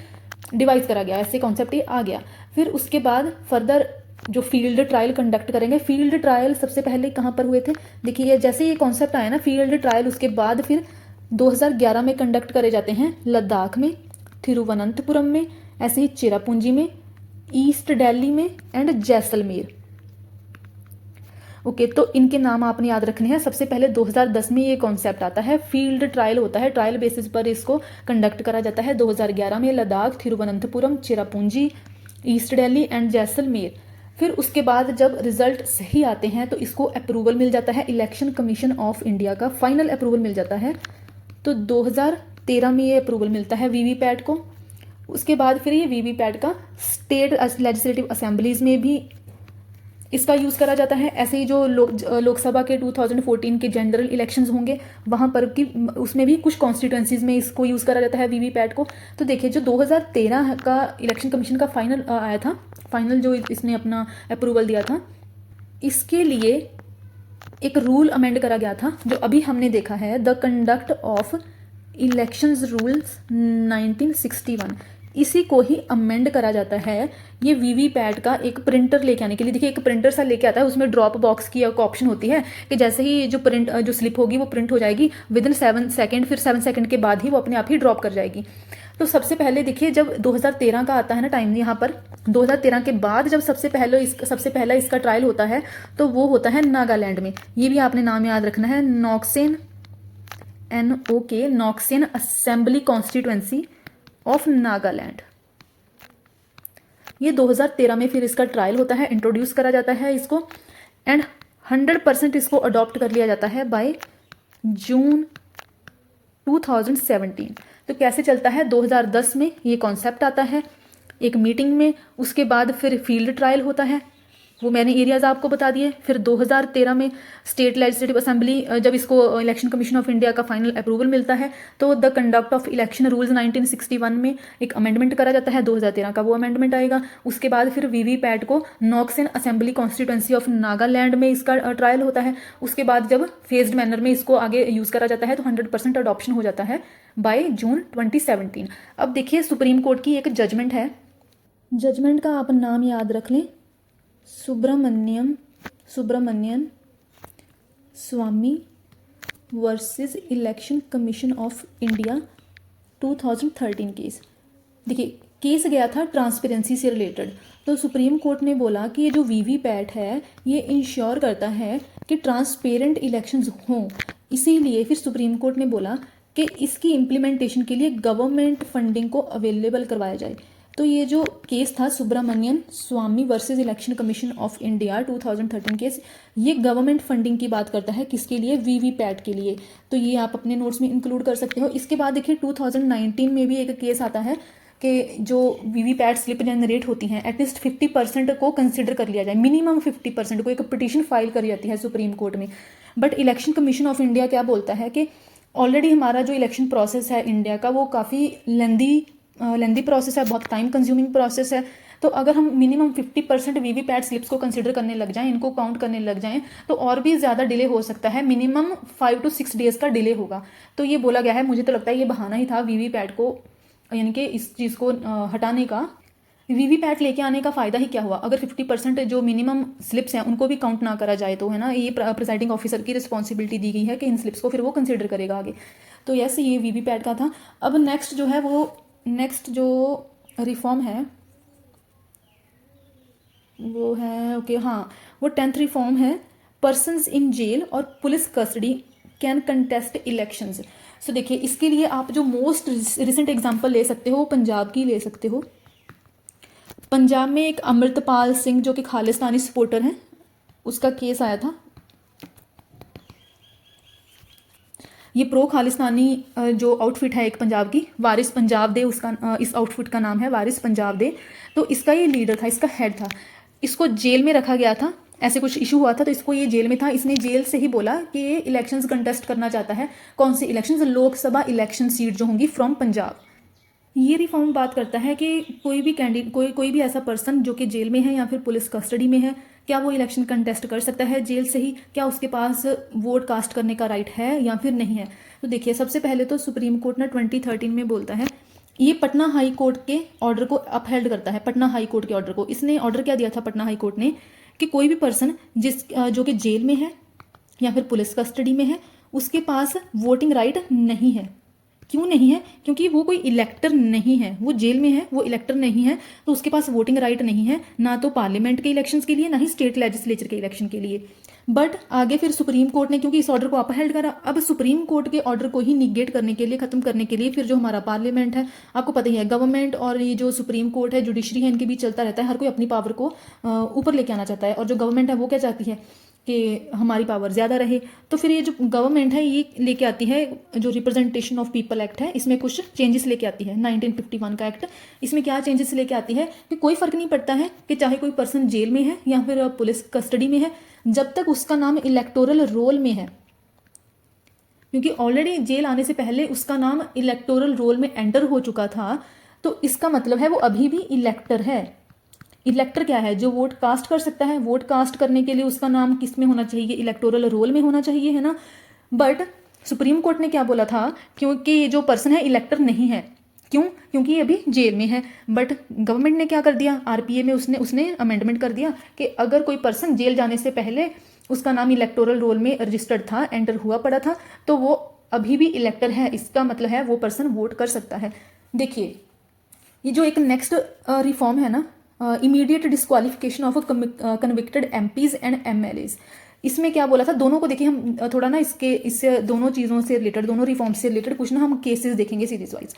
डिवाइस करा गया, ऐसे कॉन्सेप्ट ये आ गया। फिर उसके बाद फर्दर जो फील्ड ट्रायल कंडक्ट करेंगे। फील्ड ट्रायल सबसे पहले कहाँ पर हुए थे? देखिए जैसे ये कॉन्सेप्ट आया ना फील्ड ट्रायल, उसके बाद फिर 2011 में कंडक्ट करे जाते हैं लद्दाख में, तिरुवनंतपुरम में, ऐसे ही चेरापूंजी में, ईस्ट दिल्ली में एंड जैसलमेर। ओके, तो इनके नाम आपने याद रखने हैं। सबसे पहले 2010 में ये कॉन्सेप्ट आता है, फील्ड ट्रायल होता है, ट्रायल बेसिस पर इसको कंडक्ट करा जाता है। 2011 में लद्दाख, तिरुवनंतपुरम, चेरापूंजी, ईस्ट दिल्ली एंड जैसलमेर। फिर उसके बाद जब रिजल्ट सही आते हैं तो इसको अप्रूवल मिल जाता है, इलेक्शन कमीशन ऑफ इंडिया का फाइनल अप्रूवल मिल जाता है। तो 2013 में ये अप्रूवल मिलता है वीवीपैट को। उसके बाद फिर ये वीवीपैट का स्टेट लेजिस्लेटिव असेंबलीज में भी इसका यूज़ करा जाता है। ऐसे ही जो लोकसभा के 2014 के जनरल इलेक्शंस होंगे वहाँ पर कि उसमें भी कुछ कॉन्स्टिट्यूंसीज में इसको यूज़ करा जाता है वीवीपैट को। तो देखिए जो 2013 का इलेक्शन कमीशन का फाइनल आया था, फाइनल जो इसने अपना अप्रूवल दिया था, इसके लिए एक रूल अमेंड करा गया था जो अभी हमने देखा है, the conduct of elections rules 1961। इसी को ही अमेंड करा जाता है ये वीवीपैट का एक प्रिंटर लेके आने के लिए। देखिए एक प्रिंटर सा लेके आता है, उसमें ड्रॉप बॉक्स की एक ऑप्शन होती है कि जैसे ही जो स्लिप होगी वो प्रिंट हो जाएगी विद इन 7 सेकेंड, फिर 7 सेकेंड के बाद ही वो अपने आप ही ड्रॉप कर जाएगी। तो सबसे पहले देखिए जब 2013 का आता है ना टाइम, यहाँ पर 2013 के बाद जब सबसे पहला इसका ट्रायल होता है तो वो होता है नागालैंड में। ये भी आपने नाम याद रखना है, Noksen, NOK, Noksen assembly constituency of Nagaland. ये 2013 में फिर इसका ट्रायल होता है, इंट्रोड्यूस करा जाता है इसको एंड 100% इसको अडॉप्ट कर लिया जाता है बाय जून 2017। तो कैसे चलता है, 2010 में ये कॉन्सेप्ट आता है एक मीटिंग में, उसके बाद फिर फील्ड ट्रायल होता है, वो मैंने एरियाज़ आपको बता दिए। फिर 2013 में स्टेट लेजिस्लेटिव असेंबली जब इसको इलेक्शन कमीशन ऑफ इंडिया का फाइनल अप्रूवल मिलता है तो the conduct of election rules 1961 में एक अमेंडमेंट करा जाता है, 2013 का वो अमेंडमेंट आएगा। उसके बाद फिर वीवीपैट को नॉक्सेन असेंबली कॉन्स्टिट्यूएंसी ऑफ नागालैंड में इसका ट्रायल होता है। उसके बाद जब फेज्ड मैनर में इसको आगे यूज़ करा जाता है तो 100% अडॉप्शन हो जाता है बाय जून 2017। अब देखिए सुप्रीम कोर्ट की एक जजमेंट है, जजमेंट का आप नाम याद रख लें, Subramanian Swamy versus Election Commission of India 2013 case. देखिए केस गया था ट्रांसपेरेंसी से रिलेटेड। तो सुप्रीम कोर्ट ने बोला कि ये जो वीवीपैट है ये इंश्योर करता है कि ट्रांसपेरेंट इलेक्शंस हों, इसीलिए फिर सुप्रीम कोर्ट ने बोला कि इसकी इम्प्लीमेंटेशन के लिए गवर्नमेंट फंडिंग को अवेलेबल करवाया जाए। तो ये जो केस था Subramanian Swamy versus Election Commission of India 2013 case, ये गवर्नमेंट फंडिंग की बात करता है, किसके लिए, वीवीपैट के लिए। तो ये आप अपने नोट्स में इंक्लूड कर सकते हो। इसके बाद देखिए 2019 में भी एक केस आता है कि जो वीवीपैट स्लिप जनरेट होती हैं एटलीस्ट 50% को कंसिडर कर लिया जाए, मिनिमम 50% को। एक पिटीशन फाइल करी जाती है सुप्रीम कोर्ट में। But election Commission of India क्या बोलता है कि ऑलरेडी हमारा जो इलेक्शन प्रोसेस है इंडिया का वो काफ़ी लेंदी प्रोसेस है, बहुत टाइम कंज्यूमिंग प्रोसेस है। तो अगर हम मिनिमम 50% वीवीपैट स्लिप्स को कंसिडर करने लग जाएं, इनको काउंट करने लग जाएं, तो और भी ज़्यादा डिले हो सकता है, मिनिमम 5 to 6 डेज़ का डिले होगा। तो ये बोला गया है, मुझे तो लगता है ये बहाना ही था वीवीपैट को, यानी कि इस चीज़ को हटाने का। वीवीपैट लेके आने का फ़ायदा ही क्या हुआ, अगर 50% जो मिनिमम स्लिप्स हैं उनको भी काउंट ना करा जाए तो, है ना, ये प्रिसाइडिंग ऑफिसर की रिस्पॉन्सिबिलिटी दी गई है कि इन स्लिप्स को फिर वो कंसिडर करेगा आगे। तो यस, ये वीवीपैट का था। अब नेक्स्ट जो रिफॉर्म है वो है वो 10th रिफॉर्म है, पर्सन्स इन जेल और police custody can contest elections. So देखिए इसके लिए आप जो मोस्ट रिसेंट एग्जांपल ले सकते हो पंजाब की ले सकते हो। पंजाब में एक अमृतपाल सिंह जो कि खालिस्तानी सपोर्टर हैं, उसका केस आया था। ये प्रो खालिस्तानी जो आउटफिट है एक पंजाब की, वारिस पंजाब दे, उसका इस आउटफिट का नाम है वारिस पंजाब दे। तो इसका ये लीडर था, इसका हेड था। इसको जेल में रखा गया था, ऐसे कुछ इशू हुआ था तो इसको ये जेल में था। इसने जेल से ही बोला कि ये इलेक्शंस कंटेस्ट करना चाहता है। कौन सी इलेक्शंस, लोकसभा इलेक्शन सीट जो होंगी फ्रॉम पंजाब। ये रिफॉर्म बात करता है कि कोई भी कैंडिडेट, कोई भी ऐसा पर्सन जो कि जेल में है या फिर पुलिस कस्टडी में है, क्या वो इलेक्शन कंटेस्ट कर सकता है जेल से ही, क्या उसके पास वोट कास्ट करने का राइट है या फिर नहीं है। तो देखिए सबसे पहले तो सुप्रीम कोर्ट ने 2013 में बोलता है, ये पटना हाई कोर्ट के ऑर्डर को अपहेल्ड करता है। पटना हाई कोर्ट के ऑर्डर को, इसने ऑर्डर क्या दिया था पटना हाई कोर्ट ने, कि कोई भी पर्सन जो कि जेल में है या फिर पुलिस कस्टडी में है, उसके पास वोटिंग राइट नहीं है। क्यों नहीं है? क्योंकि वो कोई इलेक्टर नहीं है, वो जेल में है, वो इलेक्टर नहीं है, तो उसके पास वोटिंग राइट नहीं है, ना तो पार्लियामेंट के इलेक्शंस के लिए, ना ही स्टेट लेजिस्लेचर के इलेक्शन के लिए। बट आगे फिर सुप्रीम कोर्ट ने क्योंकि इस ऑर्डर को अपहेल्ड करा, अब सुप्रीम कोर्ट के ऑर्डर को ही निगेट करने के लिए, खत्म करने के लिए, फिर जो हमारा पार्लियामेंट है, आपको पता ही है, गवर्नमेंट और ये जो सुप्रीम कोर्ट है, जुडिशरी है, इनके बीच चलता रहता है। हर कोई अपनी पावर को ऊपर लेके आना चाहता है, और जो गवर्नमेंट है वो क्या चाहती है कि हमारी पावर ज़्यादा रहे। तो फिर ये जो गवर्नमेंट है ये लेके आती है जो रिप्रेजेंटेशन ऑफ पीपल एक्ट है, इसमें कुछ चेंजेस लेके आती है, 1951 का एक्ट। इसमें क्या चेंजेस लेके आती है कि कोई फ़र्क नहीं पड़ता है कि चाहे कोई पर्सन जेल में है या फिर पुलिस कस्टडी में है, जब तक उसका नाम इलेक्टोरल रोल में है, क्योंकि ऑलरेडी जेल आने से पहले उसका नाम इलेक्टोरल रोल में एंटर हो चुका था, तो इसका मतलब है वो अभी भी इलेक्टर है। इलेक्टर क्या है? जो वोट कास्ट कर सकता है। वोट कास्ट करने के लिए उसका नाम किस में होना चाहिए? इलेक्टोरल रोल में होना चाहिए, है ना। बट सुप्रीम कोर्ट ने क्या बोला था, क्योंकि ये जो पर्सन है इलेक्टर नहीं है। क्यों? क्योंकि ये अभी जेल में है। बट गवर्नमेंट ने क्या कर दिया, आरपीए में उसने अमेंडमेंट कर दिया कि अगर कोई पर्सन जेल जाने से पहले उसका नाम इलेक्टोरल रोल में रजिस्टर्ड था, एंटर हुआ पड़ा था, तो वो अभी भी इलेक्टर है। इसका मतलब है वो पर्सन वोट कर सकता है। देखिए, ये जो एक नेक्स्ट रिफॉर्म है ना, immediate disqualification of convicted MPs and MLAs, इसमें क्या बोला था, दोनों को देखिए हम थोड़ा ना इससे दोनों चीज़ों से रिलेटेड, दोनों रिफॉर्म से रिलेटेड कुछ ना हम केसेस देखेंगे सीरीज वाइज।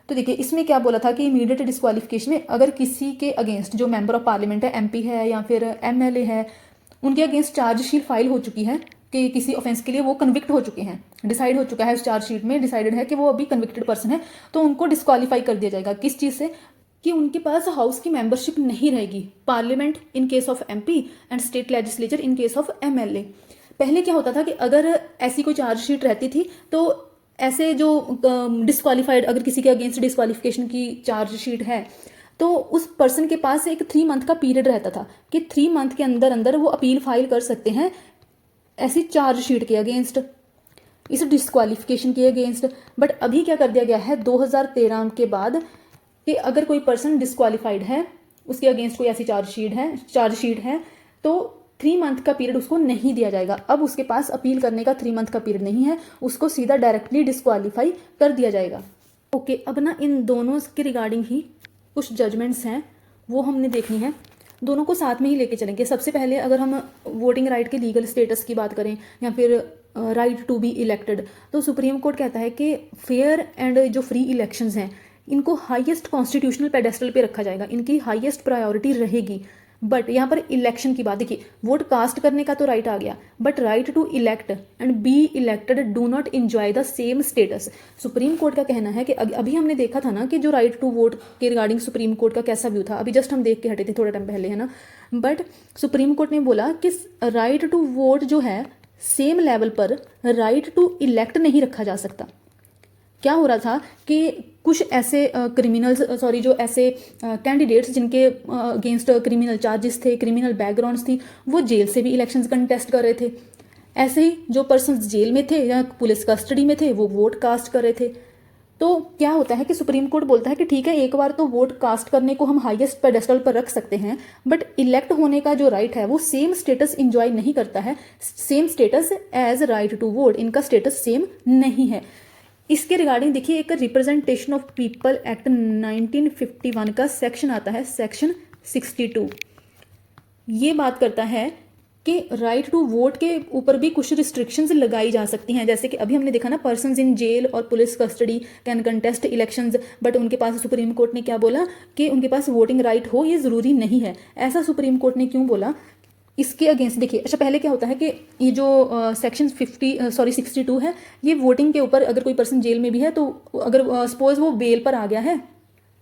तो देखिए इसमें क्या बोला था कि इमीडिएट डिस्क्वालिफिकेशन में अगर किसी के अगेंस्ट, जो मेंबर ऑफ पार्लियामेंट है, एमपी है या फिर एमएलए है, उनके अगेंस्ट चार्जशीट फाइल हो चुकी है कि किसी ऑफेंस के लिए वो कन्विक्ट हो चुके हैं, डिसाइड हो चुका है, उस चार्जशीट में डिसाइडेड है कि वो अभी कन्विक्टेड पर्सन है, तो उनको डिस्क्वालीफाई कर दिया जाएगा। किस चीज़ से? कि उनके पास हाउस की मेंबरशिप नहीं रहेगी, parliament in case of MP and state legislature in case of MLA. पहले क्या होता था कि अगर ऐसी कोई चार्जशीट रहती थी तो ऐसे जो डिस्क्वालीफाइड, अगर किसी के अगेंस्ट डिस्क्वालिफिकेशन की चार्जशीट है तो उस पर्सन के पास एक 3 मंथ का पीरियड रहता था कि 3 मंथ के अंदर अंदर वो अपील फाइल कर सकते हैं ऐसी चार्जशीट के अगेंस्ट, इस डिस्क्वालिफिकेशन के अगेंस्ट। बट अभी क्या कर दिया गया है 2013 के बाद कि अगर कोई पर्सन डिस्क्वालीफाइड है, उसके अगेंस्ट कोई ऐसी चार्जशीट है तो 3 मंथ का पीरियड उसको नहीं दिया जाएगा। अब उसके पास अपील करने का 3 मंथ का पीरियड नहीं है, उसको सीधा डायरेक्टली डिस्क्वालीफाई कर दिया जाएगा। ओके, अब ना इन दोनों के रिगार्डिंग ही कुछ जजमेंट्स हैं, वो हमने देखनी है, दोनों को साथ में ही लेके चलेंगे। सबसे पहले अगर हम वोटिंग राइट के लीगल स्टेटस की बात करें या फिर राइट टू बी इलेक्टेड, तो सुप्रीम कोर्ट कहता है कि फेयर एंड जो फ्री इलेक्शंस हैं इनको हाईएस्ट कॉन्स्टिट्यूशनल पेडेस्टल पे रखा जाएगा, इनकी हाईएस्ट प्रायोरिटी रहेगी। बट यहाँ पर इलेक्शन की बात देखिए, वोट कास्ट करने का तो राइट आ गया, but right to elect and be elected do not enjoy the same status. Supreme court का कहना है कि अभी हमने देखा था ना कि जो राइट टू वोट के रिगार्डिंग सुप्रीम कोर्ट का कैसा व्यू था, अभी जस्ट हम देख के हटे थे थोड़ा टाइम पहले, है ना। बट सुप्रीम कोर्ट ने बोला कि राइट टू वोट जो है सेम लेवल पर राइट टू इलेक्ट नहीं रखा जा सकता। क्या हो रहा था कि कुछ ऐसे जो ऐसे कैंडिडेट्स जिनके अगेंस्ट क्रिमिनल चार्जेस थे, क्रिमिनल बैकग्राउंड्स थी, वो जेल से भी इलेक्शंस कंटेस्ट कर रहे थे। ऐसे ही जो पर्सन जेल में थे या पुलिस कस्टडी में थे वो वोट कास्ट कर रहे थे। तो क्या होता है कि सुप्रीम कोर्ट बोलता है कि ठीक है, एक बार तो वोट कास्ट करने को हम हाईएस्ट पेडेस्टल पर रख सकते हैं, बट इलेक्ट होने का जो राइट है वो सेम स्टेटस इंजॉय नहीं करता है, same status as right to vote, इनका स्टेटस सेम नहीं है। इसके रिगार्डिंग देखिए एक रिप्रेजेंटेशन ऑफ पीपल एक्ट 1951 का सेक्शन आता है, सेक्शन 62। ये बात करता है कि राइट टू वोट के ऊपर भी कुछ रिस्ट्रिक्शंस लगाई जा सकती हैं, जैसे कि अभी हमने देखा ना, पर्सन्स इन जेल और police custody can contest elections, but उनके पास सुप्रीम कोर्ट ने क्या बोला कि उनके पास वोटिंग राइट हो ये ज़रूरी नहीं है। ऐसा सुप्रीम कोर्ट ने क्यों बोला? इसके अगेंस्ट देखिए, अच्छा पहले क्या होता है कि ये जो सेक्शन 62 है, ये वोटिंग के ऊपर, अगर कोई पर्सन जेल में भी है तो अगर सपोज वो बेल पर आ गया है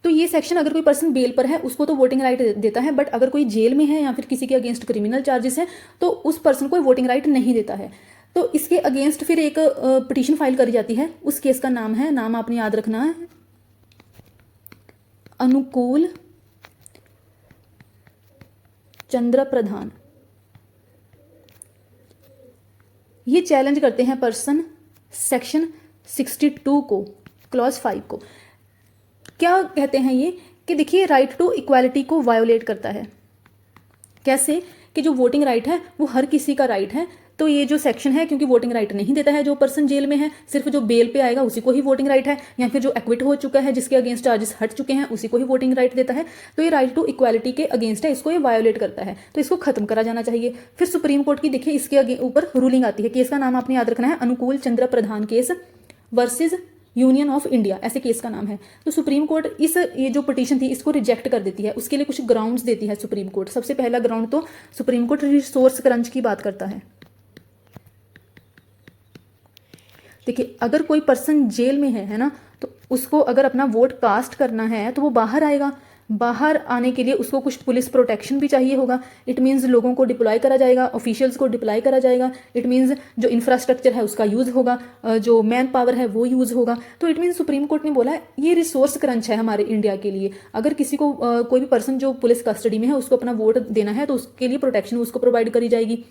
तो ये सेक्शन, अगर कोई पर्सन बेल पर है उसको तो वोटिंग राइट देता है, बट अगर कोई जेल में है या फिर किसी के अगेंस्ट क्रिमिनल चार्जेस है तो उस पर्सन को वोटिंग राइट नहीं देता है। तो इसके अगेंस्ट फिर एक पिटीशन फाइल करी जाती है। उस केस का नाम है, नाम आपने याद रखना है, अनुकूल चंद्र प्रधान। ये चैलेंज करते हैं पर्सन सेक्शन 62 को, क्लॉज 5 को। क्या कहते हैं ये कि देखिए राइट टू इक्वालिटी को वायोलेट करता है। कैसे? कि जो वोटिंग राइट है वो हर किसी का राइट है। तो ये जो सेक्शन है, क्योंकि वोटिंग राइट नहीं देता है जो पर्सन जेल में है, सिर्फ जो बेल पे आएगा उसी को ही वोटिंग राइट है, या फिर जो एक्विट हो चुका है, जिसके अगेंस्ट चार्जेस हट चुके हैं, उसी को ही वोटिंग राइट देता है। तो ये राइट टू इक्वालिटी के अगेंस्ट है, इसको ये वायोलेट करता है, तो इसको खत्म करा जाना चाहिए। फिर सुप्रीम कोर्ट की देखिए इसके ऊपर रूलिंग आती है। केस का नाम आपने याद रखना है, Anukul Chandra Pradhan case versus Union of India, ऐसे केस का नाम है। तो सुप्रीम कोर्ट ये जो पिटीशन थी इसको रिजेक्ट कर देती है। उसके लिए कुछ ग्राउंड्स देती है सुप्रीम कोर्ट। सबसे पहला ग्राउंड तो सुप्रीम कोर्ट रिसोर्स क्रंच की बात करता है। देखिए अगर कोई पर्सन जेल में है ना, तो उसको अगर अपना वोट कास्ट करना है तो वो बाहर आएगा। बाहर आने के लिए उसको कुछ पुलिस प्रोटेक्शन भी चाहिए होगा। इट मीन्स लोगों को डिप्लॉय करा जाएगा, ऑफिशियल्स को डिप्लॉय करा जाएगा। इट मीन्स जो इंफ्रास्ट्रक्चर है उसका यूज़ होगा, जो मैन पावर है वो यूज़ होगा। तो इट मीन्स सुप्रीम कोर्ट ने बोला ये रिसोर्स क्रंच है हमारे इंडिया के लिए। अगर किसी को कोई भी पर्सन जो पुलिस कस्टडी में है उसको अपना वोट देना है तो उसके लिए प्रोटेक्शन उसको प्रोवाइड करी जाएगी।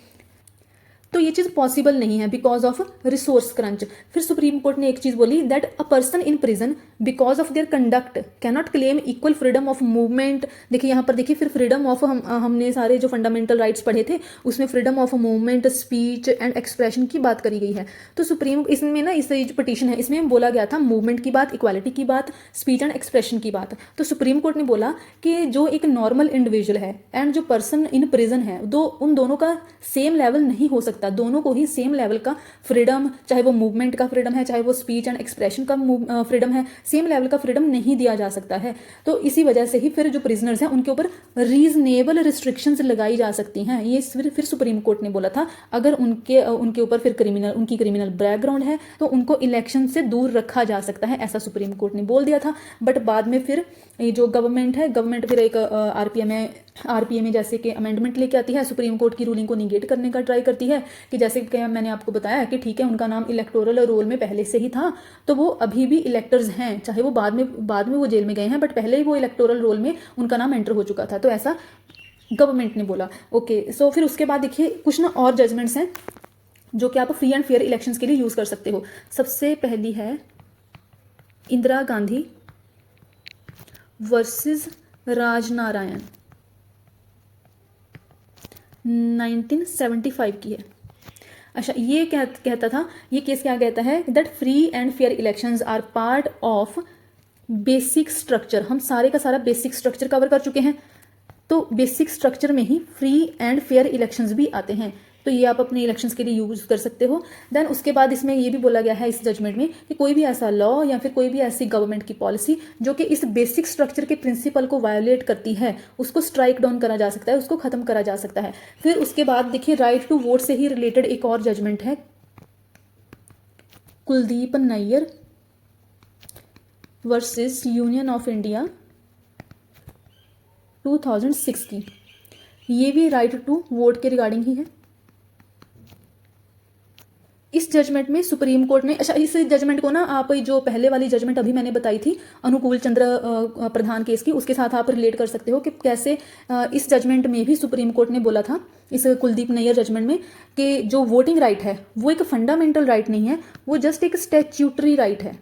तो ये चीज़ पॉसिबल नहीं है बिकॉज ऑफ रिसोर्स क्रंच। फिर सुप्रीम कोर्ट ने एक चीज़ बोली that a person in prison because of their conduct cannot claim equal freedom of movement. देखिए यहाँ पर देखिए फिर फ्रीडम ऑफ हमने सारे जो फंडामेंटल राइट्स पढ़े थे उसमें freedom of movement, speech and expression की बात करी गई है। तो सुप्रीम इसमें ना इस जो पिटीशन है इसमें बोला गया था मूवमेंट की बात, इक्वालिटी की बात, स्पीच एंड एक्सप्रेशन की बात। तो सुप्रीम कोर्ट ने बोला कि जो एक नॉर्मल इंडिविजुअल है एंड जो पर्सन इन प्रिजन है उन दोनों का सेम लेवल नहीं हो सकता। दोनों को ही सेम लेवल का फ्रीडम, चाहे वो मूवमेंट का फ्रीडम है, चाहे वो स्पीच एंड एक्सप्रेशन का फ्रीडम है, सेम लेवल का फ्रीडम नहीं दिया जा सकता है। तो इसी वजह से ही फिर जो प्रिजनर्स हैं उनके ऊपर रीजनेबल रिस्ट्रिक्शंस लगाई जा सकती हैं। ये फिर सुप्रीम कोर्ट ने बोला था अगर उनके ऊपर फिर उनकी क्रिमिनल बैकग्राउंड है तो उनको इलेक्शन से दूर रखा जा सकता है, ऐसा सुप्रीम कोर्ट ने बोल दिया था। बट बाद में फिर ये जो गवर्नमेंट फिर एक आरपीए में जैसे कि अमेंडमेंट लेके आती है, सुप्रीम कोर्ट की रूलिंग को निगेट करने का ट्राई करती है कि जैसे कि मैंने आपको बताया कि ठीक है उनका नाम इलेक्टोरल रोल में पहले से ही था तो वो अभी भी इलेक्टर्स हैं, चाहे वो बाद में वो जेल में गए हैं, बट पहले ही वो इलेक्टोरल रोल में उनका नाम एंटर हो चुका था। तो ऐसा गवर्नमेंट ने बोला। ओके, सो फिर उसके बाद देखिए कुछ ना और जजमेंट्स हैं जो कि आप फ्री एंड फेयर इलेक्शंस के लिए यूज़ कर सकते हो। सबसे पहली है इंदिरा गांधी वर्सेस राजनारायण, 1975 की है। अच्छा, ये क्या कहता था, ये केस क्या कहता है that free and fair elections are part of basic structure. हम सारे का सारा बेसिक स्ट्रक्चर कवर कर चुके हैं, तो बेसिक स्ट्रक्चर में ही फ्री एंड फेयर इलेक्शंस भी आते हैं। तो ये आप अपने इलेक्शंस के लिए यूज़ कर सकते हो। देन उसके बाद इसमें ये भी बोला गया है इस जजमेंट में कि कोई भी ऐसा लॉ या फिर कोई भी ऐसी गवर्नमेंट की पॉलिसी जो कि इस बेसिक स्ट्रक्चर के प्रिंसिपल को वायोलेट करती है उसको स्ट्राइक डाउन करा जा सकता है, उसको खत्म करा जा सकता है। फिर उसके बाद देखिए राइट टू वोट से ही रिलेटेड एक और जजमेंट है, Kuldip Nayar versus union of India 2006 की। ये भी राइट टू वोट के रिगार्डिंग ही है। इस जजमेंट में सुप्रीम कोर्ट ने, अच्छा इस जजमेंट को ना आप जो पहले वाली जजमेंट अभी मैंने बताई थी अनुकूल चंद्र प्रधान केस की, उसके साथ आप रिलेट कर सकते हो कि कैसे इस जजमेंट में भी सुप्रीम कोर्ट ने बोला था इस कुलदीप नैयर जजमेंट में कि जो वोटिंग राइट है वो एक फंडामेंटल राइट नहीं है, वो जस्ट एक स्टैट्यूटरी राइट है।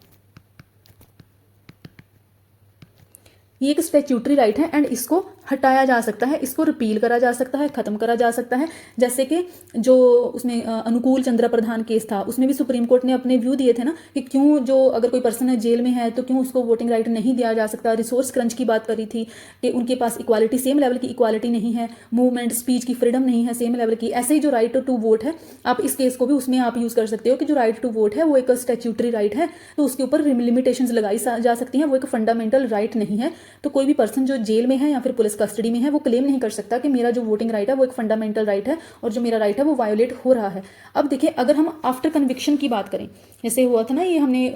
ये एक स्टैट्यूटरी राइट है एंड इसको हटाया जा सकता है, इसको रिपील करा जा सकता है, खत्म करा जा सकता है। जैसे कि जो उसमें अनुकूल चंद्र प्रधान केस था उसमें भी सुप्रीम कोर्ट ने अपने व्यू दिए थे ना कि क्यों जो अगर कोई पर्सन जेल में है तो क्यों उसको वोटिंग राइट नहीं दिया जा सकता। रिसोर्स क्रंच की बात करी थी कि उनके पास इक्वालिटी, सेम लेवल की इक्वालिटी नहीं है, मूवमेंट स्पीच की फ्रीडम नहीं है सेम लेवल की। ऐसे ही जो राइट टू वोट है, आप इस केस को भी उसमें आप यूज़ कर सकते हो कि जो राइट टू वोट है वो एक स्टैट्यूटरी राइट है, तो उसके ऊपर लिमिटेशंस लगाई जा सकती हैं, वो एक फंडामेंटल राइट नहीं है। तो कोई भी पर्सन जो जेल में है या फिर पुलिस कस्टडी में है वो क्लेम नहीं कर सकता कि मेरा जो वोटिंग राइट है वो एक फंडामेंटल राइट है और जो मेरा राइट है वो वायोलेट हो रहा है। अब देखिए अगर हम आफ्टर कन्विक्शन की बात करें, जैसे हुआ था ना ये हमने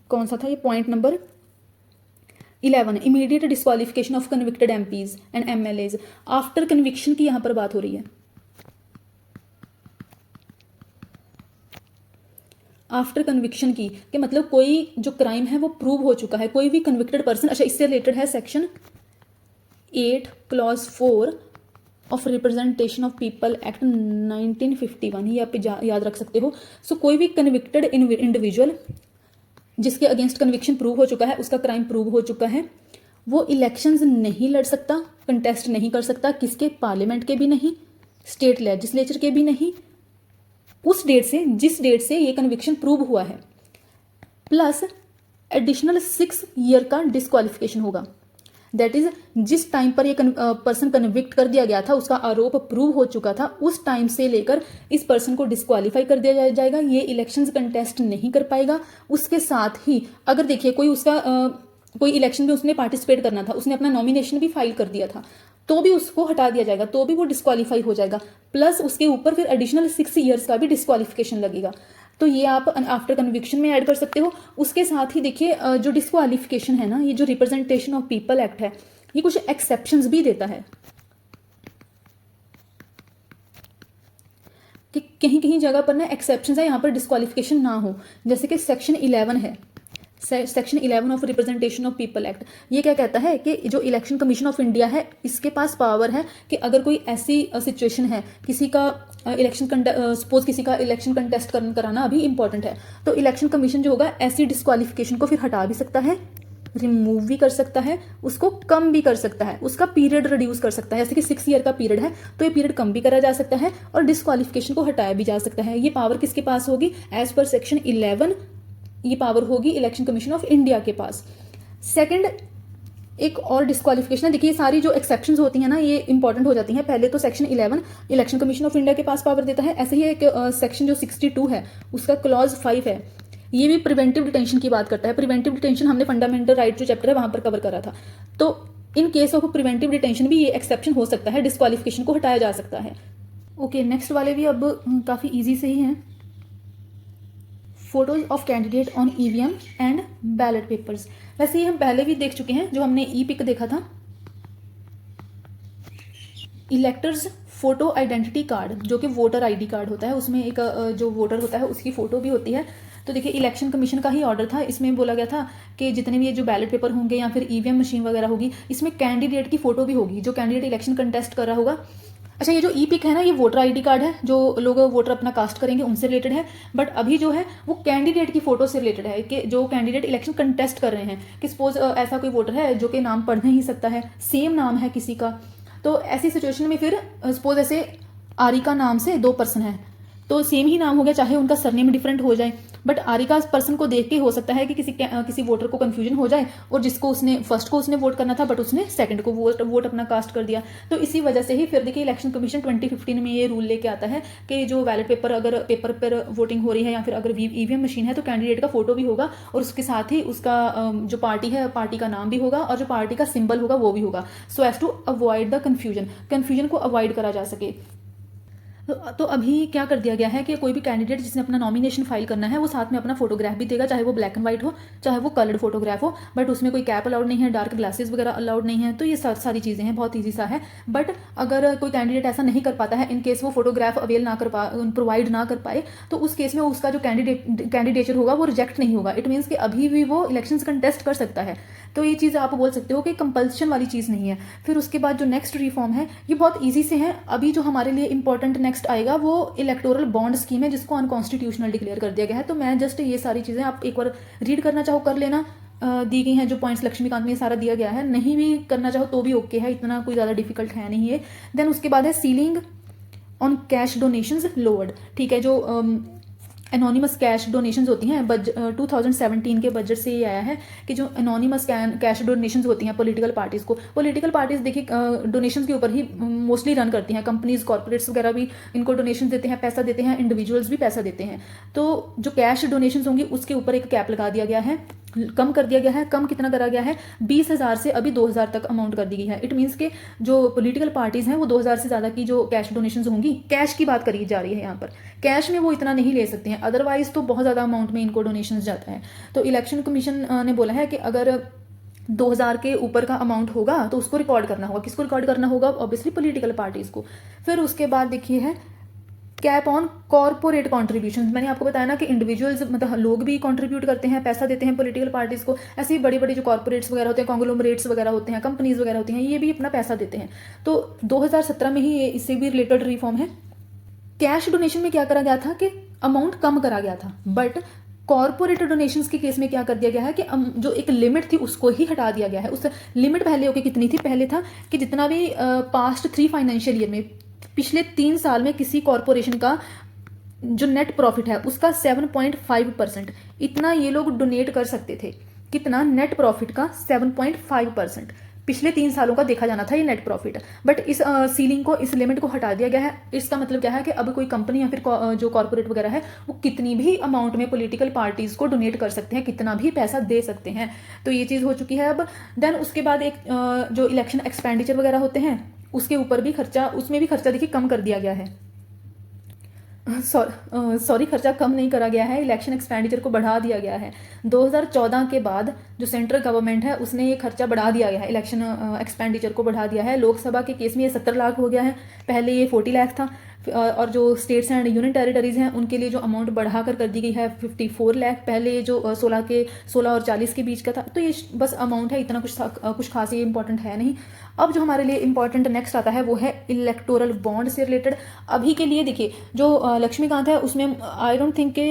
कौन सा था ये point number 11, immediate disqualification of convicted MPs and MLAs. After conviction की यहाँ पर बात हो रही है। आफ्टर कन्विक्शन की कि मतलब कोई जो क्राइम है वो प्रूव हो चुका है, कोई भी कन्विक्टेड पर्सन। अच्छा, इससे रिलेटेड है section 8 clause 4 of representation of people act 1951, ये आप याद रख सकते हो। सो कोई भी कन्विक्टेड इंडिविजुअल जिसके अगेंस्ट कन्विक्शन प्रूव हो चुका है, उसका क्राइम प्रूव हो चुका है, वो इलेक्शंस नहीं लड़ सकता, कंटेस्ट नहीं कर सकता, किसके, पार्लियामेंट के भी नहीं, स्टेट लेजिस्लेचर के भी नहीं, उस डेट से जिस डेट से ये कन्विक्शन प्रूव हुआ है, प्लस एडिशनल 6 ईयर का डिस्क्वालिफिकेशन होगा। दैट इज जिस टाइम पर ये पर्सन कन्विक्ट कर दिया गया था, उसका आरोप प्रूव हो चुका था, उस टाइम से लेकर इस पर्सन को डिस्क्वालीफाई कर दिया जाएगा, ये इलेक्शंस कंटेस्ट नहीं कर पाएगा। उसके साथ ही अगर देखिए कोई उसका कोई इलेक्शन में उसने पार्टिसिपेट करना था, उसने अपना नॉमिनेशन भी फाइल कर दिया था, तो भी उसको हटा दिया जाएगा, तो भी वो डिस्क्वालीफाई हो जाएगा। प्लस उसके ऊपर फिर एडिशनल 6 ईयर्स का भी डिस्क्वालिफिकेशन लगेगा। तो ये आप आफ्टर कन्विक्शन में ऐड कर सकते हो। उसके साथ ही देखिए जो डिस्क्वालिफिकेशन है ना, ये जो रिप्रेजेंटेशन ऑफ पीपल एक्ट है, ये कुछ एक्सेप्शंस भी देता है कि कहीं कहीं जगह पर ना एक्सेप्शंस है, यहाँ पर डिस्क्वालिफिकेशन ना हो। जैसे कि सेक्शन 11 है, section 11 of representation of people act. ये क्या कहता है कि जो इलेक्शन कमीशन ऑफ इंडिया है, इसके पास पावर है कि अगर कोई ऐसी सिचुएशन है, किसी का इलेक्शन सपोज किसी का इलेक्शन कंटेस्ट कराना अभी इंपॉर्टेंट है, तो इलेक्शन कमीशन जो होगा ऐसी डिस्क्वालिफिकेशन को फिर हटा भी सकता है, रिमूव भी कर सकता है, उसको कम भी कर सकता है, उसका पीरियड रिड्यूस कर सकता है। जैसे कि 6 ईयर का पीरियड है तो ये पीरियड कम भी करा जा सकता है और डिस्क्वालिफिकेशन को हटाया भी जा सकता है। ये पावर किसके पास होगी? एज पर सेक्शन 11 ये पावर होगी इलेक्शन कमीशन ऑफ इंडिया के पास। सेकंड, एक और डिस्क्वालिफिकेशन है। देखिए सारी जो एक्सेप्शंस होती हैं ना, ये इंपॉर्टेंट हो जाती हैं। पहले तो section 11 election Commission of India के पास पावर देता है। ऐसे ही एक सेक्शन जो 62 है, उसका क्लॉज 5 है, ये भी प्रिवेंटिव डिटेंशन की बात करता है। प्रिवेंटिव डिटेंशन हमने फंडामेंटल राइट जो चैप्टर है वहां पर कवर करा था। तो in case of preventive detention भी ये एक्सेप्शन हो सकता है, डिस्क्वालिफिकेशन को हटाया जा सकता है। ओके, नेक्स्ट वाले भी अब काफ़ी ईजी से ही हैं। Photos of candidate on EVM and ballot papers. वैसे ही हम पहले भी देख चुके हैं, जो हमने ई पिक देखा था। इलेक्टर्स फोटो आइडेंटिटी कार्ड, जो कि वोटर आईडी कार्ड होता है, उसमें एक जो वोटर होता है उसकी फ़ोटो भी होती है। तो देखिए इलेक्शन कमीशन का ही ऑर्डर था, इसमें बोला गया था कि जितने भी ये जो बैलेट पेपर होंगे या फिर ईवीएम मशीन वगैरह होगी, इसमें कैंडिडेट की फ़ोटो भी होगी, जो कैंडिडेट इलेक्शन कंटेस्ट कर रहा होगा। अच्छा, ये जो ई पिक है ना, ये वोटर आईडी कार्ड है, जो लोग वोटर अपना कास्ट करेंगे उनसे रिलेटेड है। बट अभी जो है वो कैंडिडेट की फोटो से रिलेटेड है, कि जो कैंडिडेट इलेक्शन कंटेस्ट कर रहे हैं, कि सपोज ऐसा कोई वोटर है जो कि नाम पढ़ नहीं सकता है, सेम नाम है किसी का, तो ऐसी सिचुएशन में फिर सपोज ऐसे आरिका नाम से 2 पर्सन है, तो सेम ही नाम हो गया, चाहे उनका सरनेम डिफरेंट हो जाए, बट आरिका पर्सन को देख के हो सकता है कि किसी वोटर को कंफ्यूजन हो जाए, और जिसको उसने फर्स्ट को उसने वोट करना था बट उसने सेकंड को वोट अपना कास्ट कर दिया। तो इसी वजह से ही फिर देखिए इलेक्शन कमीशन 2015 में ये रूल लेके आता है कि जो बैलेट पेपर, अगर पेपर पर वोटिंग हो रही है या फिर अगर ईवीएम मशीन है, तो कैंडिडेट का फोटो भी होगा और उसके साथ ही उसका जो पार्टी है, पार्टी का नाम भी होगा और जो पार्टी का सिंबल होगा वो भी होगा, so as to avoid the confusion को अवॉइड करा जा सके। तो अभी क्या कर दिया गया है कि कोई भी कैंडिडेट जिसने अपना नॉमिनेशन फाइल करना है, वो साथ में अपना फोटोग्राफ भी देगा, चाहे वो ब्लैक एंड व्हाइट हो, चाहे वो कलर्ड फोटोग्राफ हो, बट उसमें कोई कैप अलाउड नहीं है, डार्क ग्लासेस वगैरह अलाउड नहीं है। तो ये सारी चीज़ें हैं, बहुत ईजी सा है। बट अगर कोई कैंडिडेट ऐसा नहीं कर पाता है, इन केस वो फोटोग्राफ अवेल ना कर प्रोवाइड ना कर पाए, तो उस केस में उसका जो कैंडिडेचर होगा वो रिजेक्ट नहीं होगा। इट मीन्स कि अभी भी वो इलेक्शन कंटेस्ट कर सकता है। तो ये चीज़ आप बोल सकते हो कि कंपल्शन वाली चीज़ नहीं है। फिर उसके बाद जो नेक्स्ट रिफॉर्म है, ये बहुत ईजी से है। अभी जो हमारे लिए इंपॉर्टेंट नेक्स्ट आएगा वो इलेक्टोरल बॉन्ड स्कीम है, जिसको अनकॉन्स्टिट्यूशनल डिक्लेयर कर दिया गया है। तो मैं जस्ट ये सारी चीज़ें आप एक बार रीड करना चाहो कर लेना, दी गई हैं जो पॉइंट्स लक्ष्मीकांत में सारा दिया गया है। नहीं भी करना चाहो तो भी ओके है, इतना कोई ज़्यादा डिफिकल्ट है नहीं है। देन उसके बाद है ceiling on cash donations lowered. ठीक है, जो एनोनिमस कैश डोनेशंस होती हैं, 2017 के बजट से ये आया है कि जो एनोनिमस कैश डोनेशंस होती हैं पॉलिटिकल पार्टीज़ देखिए डोनेशंस के ऊपर ही मोस्टली रन करती हैं। कंपनीज, कॉर्पोरेट्स वगैरह भी इनको डोनेशन देते हैं, पैसा देते हैं, इंडिविजुअल्स भी पैसा देते हैं। तो जो कैश डोनेशंस होंगी उसके ऊपर एक कैप लगा दिया गया है, कम कर दिया गया है। कम कितना करा गया है? 20,000 से अभी 2,000 तक अमाउंट कर दी गई है। इट मीन्स के जो पॉलिटिकल पार्टीज हैं वो 2,000 से ज़्यादा की जो कैश डोनेशंस होंगी, कैश की बात करी जा रही है यहाँ पर, कैश में वो इतना नहीं ले सकते हैं, अदरवाइज तो बहुत ज़्यादा अमाउंट में इनको डोनेशंस जाता है। तो इलेक्शन कमीशन ने बोला है कि अगर 2,000 के ऊपर का अमाउंट होगा तो उसको रिकॉर्ड करना होगा। किसको रिकॉर्ड करना होगा? ऑब्वियसली पॉलिटिकल पार्टीज को। फिर उसके बाद देखिए है कैप ऑन कॉर्पोरेट कॉन्ट्रीब्यूशन। मैंने आपको बताया ना कि इंडिविजुअल्स मतलब लोग भी कंट्रीब्यूट करते हैं, पैसा देते हैं पॉलिटिकल पार्टीज को। ऐसे ही बड़ी बड़ी जो कॉर्पोरेट्स वगैरह होते हैं, कॉन्ग्लोमरेट्स वगैरह होते हैं, कंपनीज वगैरह होती हैं, ये भी अपना पैसा देते हैं। तो 2017 में ही ये इससे भी रिलेटेड रिफॉर्म है। कैश डोनेशन में क्या करा गया था कि अमाउंट कम करा गया था, बट कॉर्पोरेट डोनेशंस के केस में क्या कर दिया गया है कि जो एक लिमिट थी उसको ही हटा दिया गया है। उस लिमिट पहले कितनी थी? पहले था कि जितना भी पास्ट 3 फाइनेंशियल ईयर में पिछले 3 साल में किसी कॉरपोरेशन का जो नेट प्रॉफिट है उसका 7.5%, इतना ये लोग डोनेट कर सकते थे। कितना? नेट प्रॉफिट का 7.5%। पिछले 3 सालों का देखा जाना था ये नेट प्रॉफिट, बट इस सीलिंग को, इस लिमिट को हटा दिया गया है। इसका मतलब क्या है कि अब कोई कंपनी या फिर जो कॉर्पोरेट वगैरह है वो कितनी भी अमाउंट में पॉलिटिकल पार्टीज को डोनेट कर सकते हैं, कितना भी पैसा दे सकते हैं। तो ये चीज़ हो चुकी है अब। देन उसके बाद एक जो इलेक्शन एक्सपेंडिचर वगैरह होते हैं उसके ऊपर भी खर्चा, उसमें भी खर्चा देखिए कम कर दिया गया है। सॉरी, खर्चा कम नहीं करा गया है, इलेक्शन एक्सपेंडिचर को बढ़ा दिया गया है। 2014 के बाद जो सेंट्रल गवर्नमेंट है उसने ये खर्चा बढ़ा दिया गया है, इलेक्शन एक्सपेंडिचर को बढ़ा दिया है। लोकसभा के केस में ये 70 लाख हो गया है, पहले ये 40 लाख था। और जो स्टेट्स एंड यूनियन टेरिटरीज हैं उनके लिए जो अमाउंट बढ़ाकर कर दी गई है 54 लाख, पहले ये जो 16 और 40 के बीच का था। तो ये बस अमाउंट है, इतना कुछ खास ये इंपॉर्टेंट है नहीं। अब जो हमारे लिए इंपॉर्टेंट नेक्स्ट आता है वो है इलेक्टोरल बॉन्ड से रिलेटेड। अभी के लिए देखिए जो लक्ष्मीकांत है उसमें आई डोंट थिंक के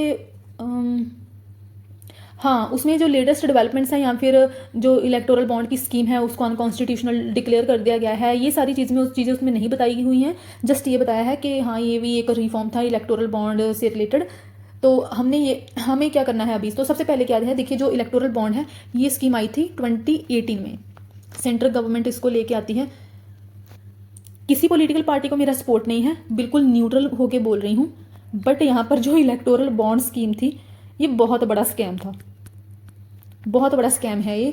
हाँ, उसमें जो लेटेस्ट डेवलपमेंट्स हैं या फिर जो इलेक्टोरल बॉन्ड की स्कीम है उसको अनकॉन्स्टिट्यूशनल डिक्लेयर कर दिया गया है, ये सारी चीज़ें उसमें नहीं बताई हुई हैं। जस्ट ये बताया है कि हाँ ये भी एक रिफॉर्म था इलेक्टोरल बॉन्ड से रिलेटेड। तो हमें क्या करना है अभी? तो सबसे पहले क्या है, देखिए जो इलेक्टोरल बॉन्ड है ये स्कीम आई थी 2018 में, सेंट्रल गवर्नमेंट इसको लेके आती है। किसी पॉलिटिकल पार्टी को मेरा सपोर्ट नहीं है, बिल्कुल न्यूट्रल होके बोल रही हूँ। बट यहाँ पर जो इलेक्टोरल बॉन्ड स्कीम थी ये बहुत बड़ा स्कैम था, बहुत बड़ा स्कैम है ये।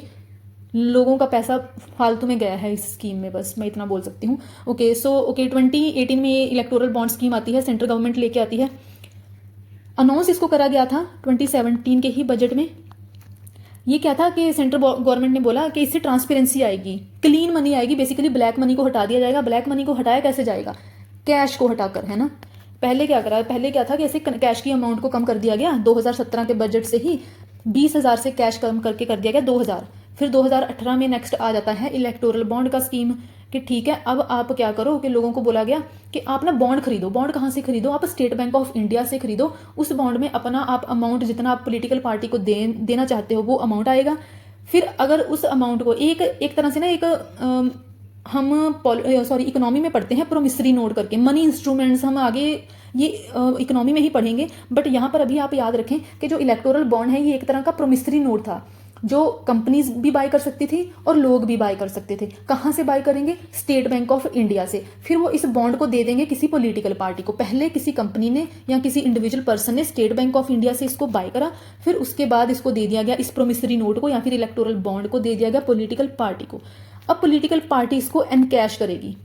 लोगों का पैसा फालतू में गया है इस स्कीम में, बस मैं इतना बोल सकती हूँ। ओके 2018 में ये इलेक्टोरल बॉन्ड स्कीम आती है, सेंट्रल गवर्नमेंट लेके आती है। अनाउंस इसको करा गया था 2017 के ही बजट में। ये क्या था कि सेंट्रल गवर्नमेंट ने बोला कि इससे ट्रांसपेरेंसी आएगी, क्लीन मनी आएगी, बेसिकली ब्लैक मनी को हटा दिया जाएगा। ब्लैक मनी को हटाया कैसे जाएगा? कैश को हटाकर, है ना। पहले क्या था कि ऐसे कैश की अमाउंट को कम कर दिया गया 2017 के बजट से ही 20,000 से कैश कम करके कर दिया गया 2,000। फिर 2018 में नेक्स्ट आ जाता है इलेक्टोरल बॉन्ड का स्कीम कि ठीक है अब आप क्या करो कि लोगों को बोला गया कि आप ना बॉन्ड खरीदो। बॉन्ड कहाँ से खरीदो? आप स्टेट बैंक ऑफ इंडिया से खरीदो। उस बॉन्ड में अपना आप अमाउंट जितना आप पॉलिटिकल पार्टी को देना चाहते हो वो अमाउंट आएगा। फिर अगर उस अमाउंट को एक तरह से ना हम इकोनॉमी में पढ़ते हैं प्रोमिसरी नोट करके, मनी इंस्ट्रूमेंट्स हम आगे ये इकोनॉमी में ही पढ़ेंगे। बट यहाँ पर अभी आप याद रखें कि जो इलेक्टोरल बॉन्ड है ये एक तरह का प्रोमिसरी नोट था जो कंपनीज भी बाय कर सकती थी और लोग भी बाय कर सकते थे। कहाँ से बाय करेंगे? स्टेट बैंक ऑफ इंडिया से। फिर वो इस बॉन्ड को दे देंगे किसी पॉलिटिकल पार्टी को। पहले किसी कंपनी ने या किसी इंडिविजुअल पर्सन ने स्टेट बैंक ऑफ इंडिया से इसको बाय करा, फिर उसके बाद इसको दे दिया गया, इस प्रोमिसरी नोट को या फिर इलेक्टोरल बॉन्ड को दे दिया गया पॉलिटिकल पार्टी को। अब पॉलिटिकल पार्टी इसको एनकैश करेगी,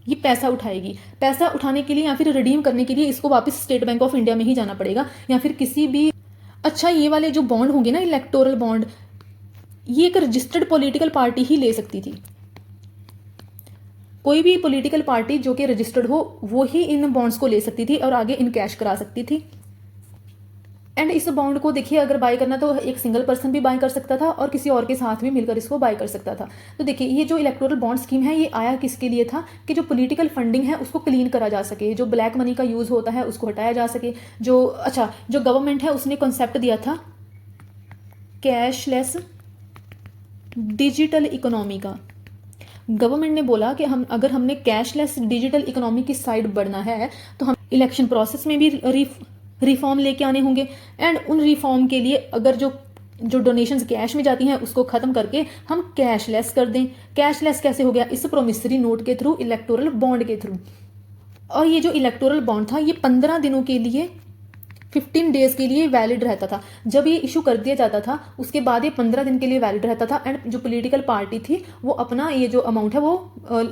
ये पैसा उठाएगी। पैसा उठाने के लिए या फिर रिडीम करने के लिए इसको वापस स्टेट बैंक ऑफ इंडिया में ही जाना पड़ेगा या फिर किसी भी ये वाले जो बॉन्ड होंगे ना इलेक्टोरल बॉन्ड, ये एक रजिस्टर्ड पॉलिटिकल पार्टी ही ले सकती थी। कोई भी पॉलिटिकल पार्टी जो कि रजिस्टर्ड हो वो ही इन बॉन्ड्स को ले सकती थी और आगे इनकैश करा सकती थी। एंड इस बॉन्ड को देखिए अगर बाय करना तो एक सिंगल पर्सन भी बाय कर सकता था और किसी और के साथ भी मिलकर इसको बाय कर सकता था। तो देखिए ये जो इलेक्टोरल बॉन्ड स्कीम है ये आया किसके लिए था कि जो पॉलिटिकल फंडिंग है उसको क्लीन करा जा सके, जो ब्लैक मनी का यूज होता है उसको हटाया जा सके। जो गवर्नमेंट है उसने कॉन्सेप्ट दिया था कैशलेस डिजिटल इकोनॉमी का। गवर्नमेंट ने बोला कि अगर हमने कैशलेस डिजिटल इकोनॉमी की साइड बढ़ना है तो हम इलेक्शन प्रोसेस में भी रिफॉर्म लेके आने होंगे। एंड उन रिफॉर्म के लिए अगर जो डोनेशंस कैश में जाती हैं उसको खत्म करके हम कैशलेस कर दें। कैशलेस कैसे हो गया? इस प्रोमिसरी नोट के थ्रू, इलेक्टोरल बॉन्ड के थ्रू। और ये जो इलेक्टोरल बॉन्ड था ये 15 दिनों के लिए, 15 डेज के लिए वैलिड रहता था। जब ये इशू कर दिया जाता था उसके बाद ये 15 दिन के लिए वैलिड रहता था। एंड जो पॉलिटिकल पार्टी थी वो अपना ये जो अमाउंट है वो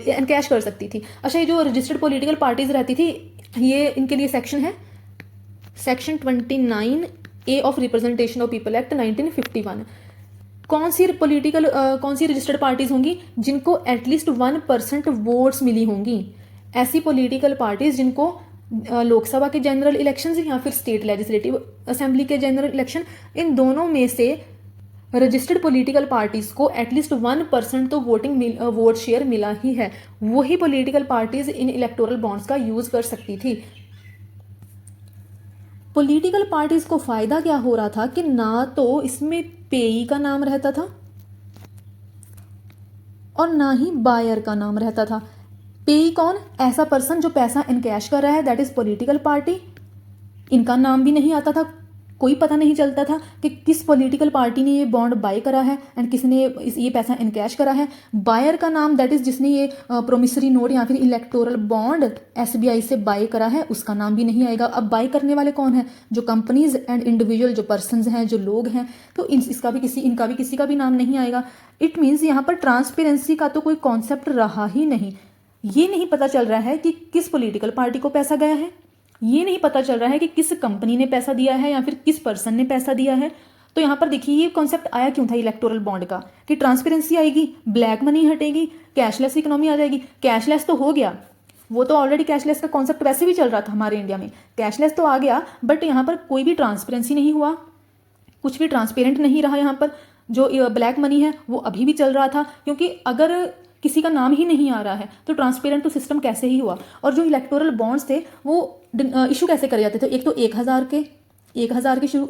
एनकैश कर सकती थी। ये जो रजिस्टर्ड पॉलिटिकल पार्टीज रहती थी ये इनके लिए सेक्शन है section 29A of representation of people act 1951। कौन सी रजिस्टर्ड पार्टीज होंगी? जिनको एटलीस्ट 1% वोट्स मिली होंगी। ऐसी पॉलिटिकल पार्टीज जिनको लोकसभा के जनरल इलेक्शंस या फिर स्टेट लेजिस्लेटिव असेंबली के जनरल इलेक्शन, इन दोनों में से रजिस्टर्ड पॉलिटिकल पार्टीज को एटलीस्ट 1% तो वोट शेयर मिला ही है, वही political parties in electoral bonds का यूज कर सकती थी। पॉलिटिकल पार्टीज को फायदा क्या हो रहा था कि ना तो इसमें पेई का नाम रहता था और ना ही बायर का नाम रहता था। पेई कौन? ऐसा पर्सन जो पैसा इनकैश कर रहा है, दैट इज पॉलिटिकल पार्टी। इनका नाम भी नहीं आता था, कोई पता नहीं चलता था कि किस पॉलिटिकल पार्टी ने ये बॉन्ड बाय करा है एंड किसने ये पैसा इनकैश करा है। बायर का नाम, दैट इज जिसने ये प्रोमिसरी नोट या फिर इलेक्टोरल बॉन्ड एसबीआई से बाय करा है, उसका नाम भी नहीं आएगा। अब बाय करने वाले कौन है? जो कंपनीज एंड इंडिविजुअल जो पर्सनस हैं, जो लोग हैं, तो इनका भी किसी का भी नाम नहीं आएगा। इट मीन्स यहाँ पर ट्रांसपेरेंसी का तो कोई कॉन्सेप्ट रहा ही नहीं। ये नहीं पता चल रहा है कि किस पॉलिटिकल पार्टी को पैसा गया है, ये नहीं पता चल रहा है कि किस कंपनी ने पैसा दिया है या फिर किस पर्सन ने पैसा दिया है। तो यहाँ पर देखिए ये कॉन्सेप्ट आया क्यों था इलेक्टोरल बॉन्ड का, कि ट्रांसपेरेंसी आएगी, ब्लैक मनी हटेगी, कैशलेस इकोनॉमी आ जाएगी। कैशलेस तो हो गया, वो तो ऑलरेडी कैशलेस का कॉन्सेप्ट वैसे भी चल रहा था हमारे इंडिया में, कैशलेस तो आ गया, बट यहाँ पर कोई भी ट्रांसपेरेंसी नहीं हुआ, कुछ भी ट्रांसपेरेंट नहीं रहा। यहाँ पर जो ब्लैक मनी है वो अभी भी चल रहा था, क्योंकि अगर किसी का नाम ही नहीं आ रहा है तो ट्रांसपेरेंट तो सिस्टम कैसे ही हुआ। और जो इलेक्टोरल बॉन्ड्स थे वो इशू कैसे करे जाते थे? एक तो 1,000 के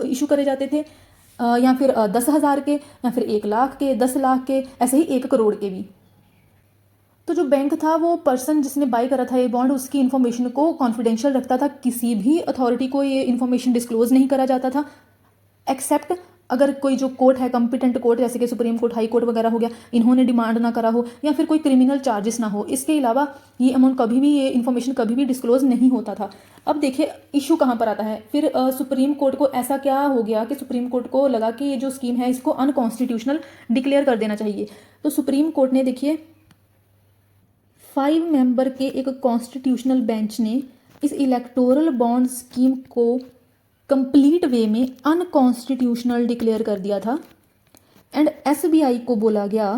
इशू करे जाते थे, या फिर 10,000 के, या फिर 1 लाख के, 10 लाख के, ऐसे ही 1 करोड़ के भी। तो जो बैंक था वो पर्सन जिसने बाय करा था ये बॉन्ड, उसकी इन्फॉर्मेशन को कॉन्फिडेंशियल रखता था, किसी भी अथॉरिटी को ये इन्फॉर्मेशन डिस्क्लोज नहीं करा जाता था, एक्सेप्ट अगर कोई जो कोर्ट है, कॉम्पिटेंट कोर्ट, जैसे कि सुप्रीम कोर्ट, हाई कोर्ट वगैरह हो गया, इन्होंने डिमांड ना करा हो या फिर कोई क्रिमिनल चार्जेस ना हो, इसके अलावा ये अमाउंट कभी भी, ये इन्फॉर्मेशन कभी भी डिस्क्लोज नहीं होता था। अब देखिए इशू कहाँ पर आता है फिर। सुप्रीम कोर्ट को ऐसा क्या हो गया कि सुप्रीम कोर्ट को लगा कि ये जो स्कीम है इसको अनकॉन्स्टिट्यूशनल डिक्लेयर कर देना चाहिए। तो सुप्रीम कोर्ट ने देखिए 5 मेंबर के एक कॉन्स्टिट्यूशनल बेंच ने इस इलेक्टोरल बॉन्ड स्कीम को कंप्लीट वे में अनकॉन्स्टिट्यूशनल डिक्लेयर कर दिया था। एंड एसबीआई को बोला गया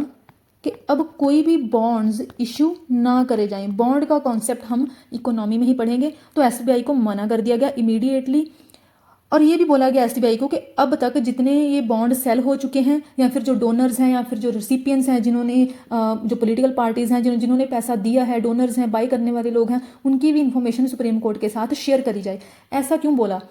कि अब कोई भी बॉन्ड्स इशू ना करे जाएं। बॉन्ड का कॉन्सेप्ट हम इकोनॉमी में ही पढ़ेंगे, तो एसबीआई को मना कर दिया गया इमीडिएटली। और ये भी बोला गया एसबीआई को कि अब तक जितने ये बॉन्ड सेल हो चुके हैं, या फिर जो डोनर्स हैं या फिर जो रिसिपियंट्स हैं, जिन्होंने जो पॉलिटिकल पार्टीज़ हैं, जिन्होंने पैसा दिया है, डोनर्स हैं, बाई करने वाले लोग हैं, उनकी भी इंफॉर्मेशन सुप्रीम कोर्ट के साथ शेयर करी जाए। ऐसा क्यों बोला?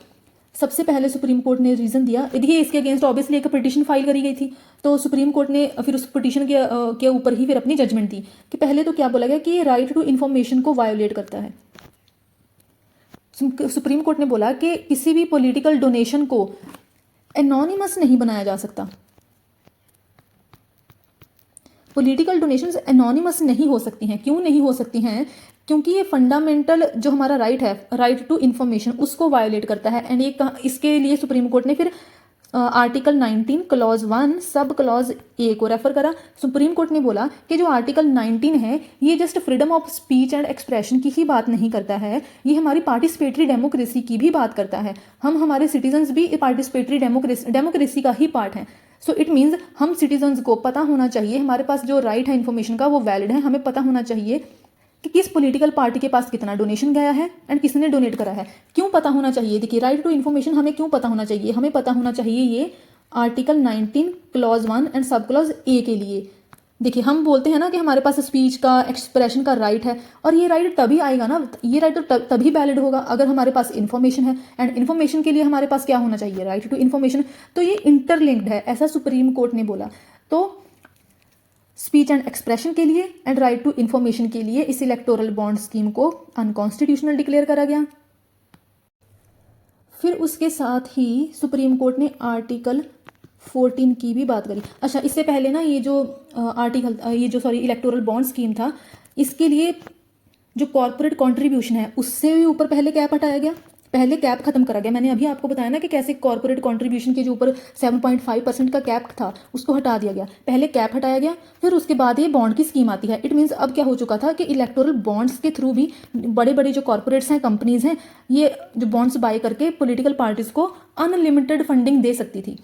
सबसे पहले सुप्रीम कोर्ट ने रीज़न दिया, देखिए इसके अगेंस्ट ऑब्वियसली एक पिटीशन फाइल करी गई थी, तो सुप्रीम कोर्ट ने फिर उस पिटीशन के ऊपर ही फिर अपनी जजमेंट दी कि पहले तो क्या बोला गया कि ये राइट टू इन्फॉर्मेशन को वायोलेट करता है। सुप्रीम कोर्ट ने बोला कि किसी भी पॉलिटिकल डोनेशन को एनोनिमस नहीं बनाया जा सकता। पॉलिटिकल डोनेशंस एनोनिमस नहीं हो सकती हैं। क्यों नहीं हो सकती हैं? क्योंकि ये फंडामेंटल जो हमारा राइट है, राइट टू इन्फॉर्मेशन, उसको वायोलेट करता है। एंड ये इसके लिए सुप्रीम कोर्ट ने फिर article 19 clause 1 sub clause A को रेफर करा। सुप्रीम कोर्ट ने बोला कि जो आर्टिकल 19 है ये just freedom of speech and expression की ही बात नहीं करता है, ये हमारी पार्टिसिपेटरी डेमोक्रेसी की भी बात करता है। हम हमारे सिटीजन्स भी पार्टिसिपेटरी डेमोक्रेसी का ही पार्ट हैं। सो इट मीन्स हम सिटीजन्स को पता होना चाहिए, हमारे पास जो राइट है इन्फॉर्मेशन का वो वैलिड है। हमें पता होना चाहिए कि किस पॉलिटिकल पार्टी के पास कितना डोनेशन गया है एंड किसने डोनेट करा है। क्यों पता होना चाहिए? देखिए राइट टू इन्फॉर्मेशन हमें क्यों पता होना चाहिए? हमें पता होना चाहिए ये article 19 clause 1 and sub clause A के लिए। देखिए हम बोलते हैं ना कि हमारे पास स्पीच का, एक्सप्रेशन का राइट है, और ये राइट तभी आएगा ना, ये राइट तो तभी वैलिड होगा अगर हमारे पास इन्फॉर्मेशन है। एंड इन्फॉर्मेशन के लिए हमारे पास क्या होना चाहिए? Right to information. तो ये इंटरलिंक्ड है, ऐसा सुप्रीम कोर्ट ने बोला। तो स्पीच एंड एक्सप्रेशन के लिए एंड राइट टू इन्फॉर्मेशन के लिए इस इलेक्टोरल बॉन्ड स्कीम को अनकॉन्स्टिट्यूशनल डिक्लेयर करा गया। फिर उसके साथ ही सुप्रीम कोर्ट ने आर्टिकल 14 की भी बात करी। अच्छा, इससे पहले ना ये जो इलेक्टोरल बॉन्ड स्कीम था, इसके लिए जो कॉर्पोरेट कंट्रीब्यूशन है उससे भी ऊपर पहले कैप हटाया गया, पहले कैप खत्म करा गया। मैंने अभी आपको बताया ना कि कैसे कॉर्पोरेट कंट्रीब्यूशन के जो ऊपर 7.5% का कैप था उसको हटा दिया गया। पहले कैप हटाया गया, फिर उसके बाद ये बॉन्ड की स्कीम आती है। इट मीन्स अब क्या हो चुका था कि इलेक्टोरल बॉन्ड्स के थ्रू भी बड़े बड़े जो कॉर्पोरेट्स हैं, कंपनीज हैं, ये जो बॉन्ड्स बाय करके पॉलिटिकल पार्टीज को अनलिमिटेड फंडिंग दे सकती थी।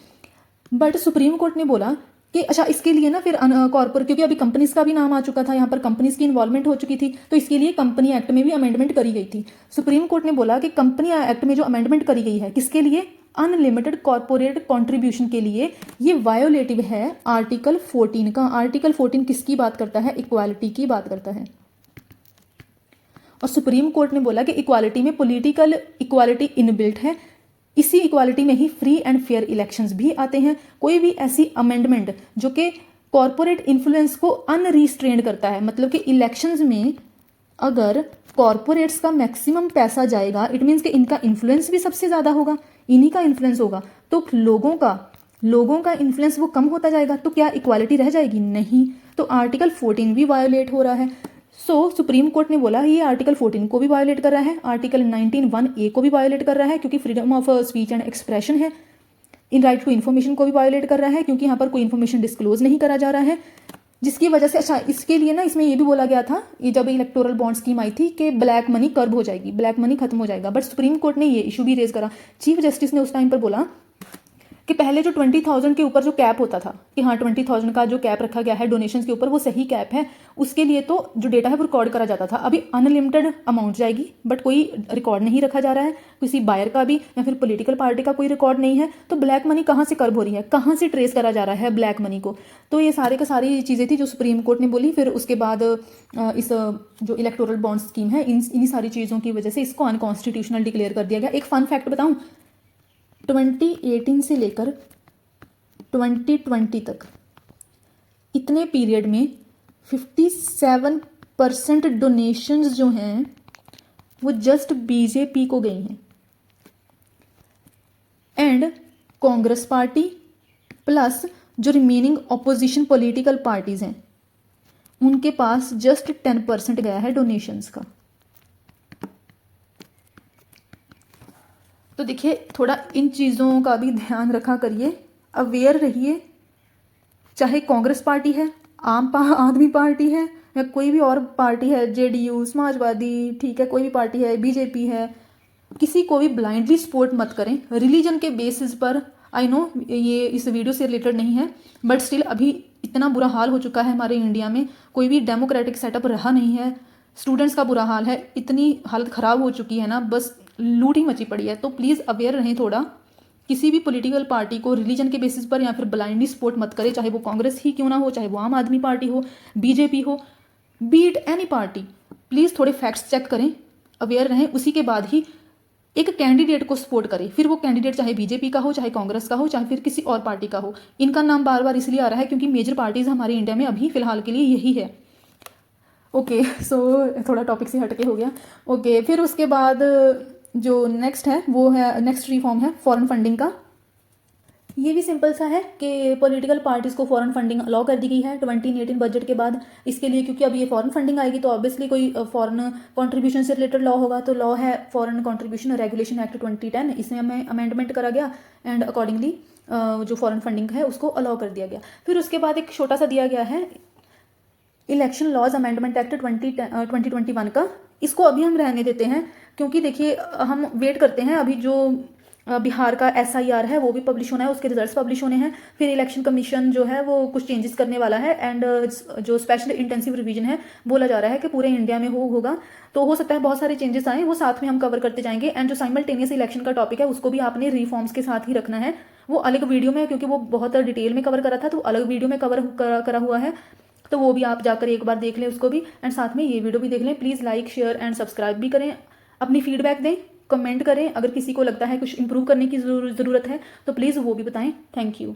बट सुप्रीम कोर्ट ने बोला कि अच्छा इसके लिए ना फिर कॉर्पोरेट, क्योंकि अभी कंपनीज का भी नाम आ चुका था, यहाँ पर कंपनीज की इन्वॉल्वमेंट हो चुकी थी, तो इसके लिए कंपनी एक्ट में भी अमेंडमेंट करी गई थी। सुप्रीम कोर्ट ने बोला कि कंपनी एक्ट में जो अमेंडमेंट करी गई है, किसके लिए? अनलिमिटेड कॉर्पोरेट कंट्रीब्यूशन के लिए, ये वायोलेटिव है आर्टिकल 14 का। आर्टिकल 14 किसकी बात करता है? इक्वालिटी की बात करता है। और सुप्रीम कोर्ट ने बोला कि इक्वालिटी में पॉलिटिकल इक्वालिटी इनबिल्ट है, इसी इक्वालिटी में ही फ्री एंड फेयर इलेक्शंस भी आते हैं। कोई भी ऐसी अमेंडमेंट जो कि कॉर्पोरेट इन्फ्लुएंस को अनरिस्ट्रेंड करता है, मतलब कि इलेक्शंस में अगर कॉरपोरेट्स का मैक्सिमम पैसा जाएगा, इट मीन्स कि इनका इन्फ्लुएंस भी सबसे ज़्यादा होगा, इन्हीं का इन्फ्लुएंस होगा, तो लोगों का इन्फ्लुएंस वो कम होता जाएगा, तो क्या इक्वालिटी रह जाएगी? नहीं। तो आर्टिकल 14 भी वायोलेट हो रहा है। सुप्रीम कोर्ट ने बोला ये आर्टिकल 14 को भी वायोलेट कर रहा है, आर्टिकल 19(1)(a) को भी वायोलेट कर रहा है क्योंकि freedom of speech and expression है। इन राइट टू इन्फॉर्मेशन को भी वायोलेट कर रहा है क्योंकि यहाँ पर कोई इन्फॉर्मेशन डिस्क्लोज नहीं करा जा रहा है, जिसकी वजह से अच्छा इसके लिए ना इसमें ये भी बोला गया था, ये जब इलेक्टोरल बॉन्ड स्कीम आई थी कि ब्लैक मनी कर्ब हो जाएगी, ब्लैक मनी खत्म हो जाएगा, बट सुप्रीम कोर्ट ने ये इशू भी रेज करा। चीफ जस्टिस ने उस टाइम पर बोला कि पहले जो 20,000 के ऊपर जो कैप होता था कि हाँ 20,000 का जो कैप रखा गया है डोनेशंस के ऊपर वो सही कैप है, उसके लिए तो जो डेटा है वो रिकॉर्ड करा जाता था। अभी अनलिमिटेड अमाउंट जाएगी बट कोई रिकॉर्ड नहीं रखा जा रहा है, किसी बायर का भी या फिर पॉलिटिकल पार्टी का कोई रिकॉर्ड नहीं है, तो ब्लैक मनी कहाँ से कर्ब हो रही है, कहाँ से ट्रेस करा जा रहा है ब्लैक मनी को? तो ये सारे का सारी चीज़ें थी जो सुप्रीम कोर्ट ने बोली। फिर उसके बाद इस जो इलेक्टोरल बॉन्ड स्कीम है इन्हीं सारी चीज़ों की वजह से इसको अनकॉन्स्टिट्यूशनल डिक्लेयर कर दिया गया। एक फन फैक्ट बताऊँ, 2018 से लेकर 2020 तक इतने पीरियड में 57% डोनेशंस जो हैं वो जस्ट बीजेपी को गई हैं, एंड कांग्रेस पार्टी प्लस जो रिमेनिंग ऑपोजिशन पॉलिटिकल पार्टीज हैं उनके पास जस्ट 10% गया है डोनेशंस का। तो देखिए थोड़ा इन चीज़ों का भी ध्यान रखा करिए, अवेयर रहिए, चाहे कांग्रेस पार्टी है, आम आदमी पार्टी है या कोई भी और पार्टी है, जेडीयू, समाजवादी, ठीक है, कोई भी पार्टी है, बीजेपी है, किसी को भी ब्लाइंडली सपोर्ट मत करें रिलीजन के बेसिस पर। आई नो ये इस वीडियो से रिलेटेड नहीं है बट स्टिल अभी इतना बुरा हाल हो चुका है हमारे इंडिया में, कोई भी डेमोक्रेटिक सेटअप रहा नहीं है, स्टूडेंट्स का बुरा हाल है, इतनी हालत ख़राब हो चुकी है ना, बस लूट ही मची पड़ी है। तो प्लीज़ अवेयर रहें थोड़ा, किसी भी पॉलिटिकल पार्टी को रिलीजन के बेसिस पर या फिर ब्लाइंडली सपोर्ट मत करें, चाहे वो कांग्रेस ही क्यों ना हो, चाहे वो आम आदमी पार्टी हो, बीजेपी हो, बीट एनी पार्टी। प्लीज़ थोड़े फैक्ट्स चेक करें, अवेयर रहें, उसी के बाद ही एक कैंडिडेट को सपोर्ट करें। फिर वो कैंडिडेट चाहे बीजेपी का हो, चाहे कांग्रेस का हो, चाहे फिर किसी और पार्टी का हो। इनका नाम बार बार इसलिए आ रहा है क्योंकि मेजर पार्टीज हमारे इंडिया में अभी फिलहाल के लिए यही है। ओके सो थोड़ा टॉपिक से हटके हो गया। ओके फिर उसके बाद जो नेक्स्ट है वो है, नेक्स्ट रिफॉर्म है फॉरेन फंडिंग का। ये भी सिंपल सा है कि पॉलिटिकल पार्टीज़ को फॉरेन फंडिंग अलाउ कर दी गई है 2018 बजट के बाद। इसके लिए क्योंकि अब ये फॉरेन फंडिंग आएगी तो ऑब्वियसली कोई फॉरेन कंट्रीब्यूशन से रिलेटेड लॉ होगा, तो लॉ है फॉरेन कंट्रीब्यूशन रेगुलेशन एक्ट 2010, इसमें हमें अमेंडमेंट करा गया एंड अकॉर्डिंगली जो फॉरेन फंडिंग है उसको अलाउ कर दिया गया। फिर उसके बाद एक छोटा सा दिया गया है इलेक्शन लॉज अमेंडमेंट एक्ट 2021 का, इसको अभी हम रहने देते हैं क्योंकि देखिए हम वेट करते हैं, अभी जो बिहार का SIR है वो भी पब्लिश होना है, उसके रिजल्ट्स पब्लिश होने हैं, फिर इलेक्शन कमीशन जो है वो कुछ चेंजेस करने वाला है एंड जो स्पेशल इंटेंसिव रिवीजन है बोला जा रहा है कि पूरे इंडिया में होगा, तो हो सकता है बहुत सारे चेंजेस आए, वो साथ में हम कवर करते जाएंगे। एंड जो साइमल्टेनियस इलेक्शन का टॉपिक है उसको भी आपने रिफॉर्म्स के साथ ही रखना है, वो अलग वीडियो में क्योंकि वो बहुत डिटेल में कवर करा था तो अलग वीडियो में कवर करा हुआ है, तो वो भी आप जाकर एक बार देख लें उसको भी, एंड साथ में ये वीडियो भी देख लें। Please like share and subscribe भी करें, अपनी फीडबैक दें, कमेंट करें, अगर किसी को लगता है कुछ इंप्रूव करने की ज़रूरत है तो प्लीज़ वो भी बताएं। Thank you.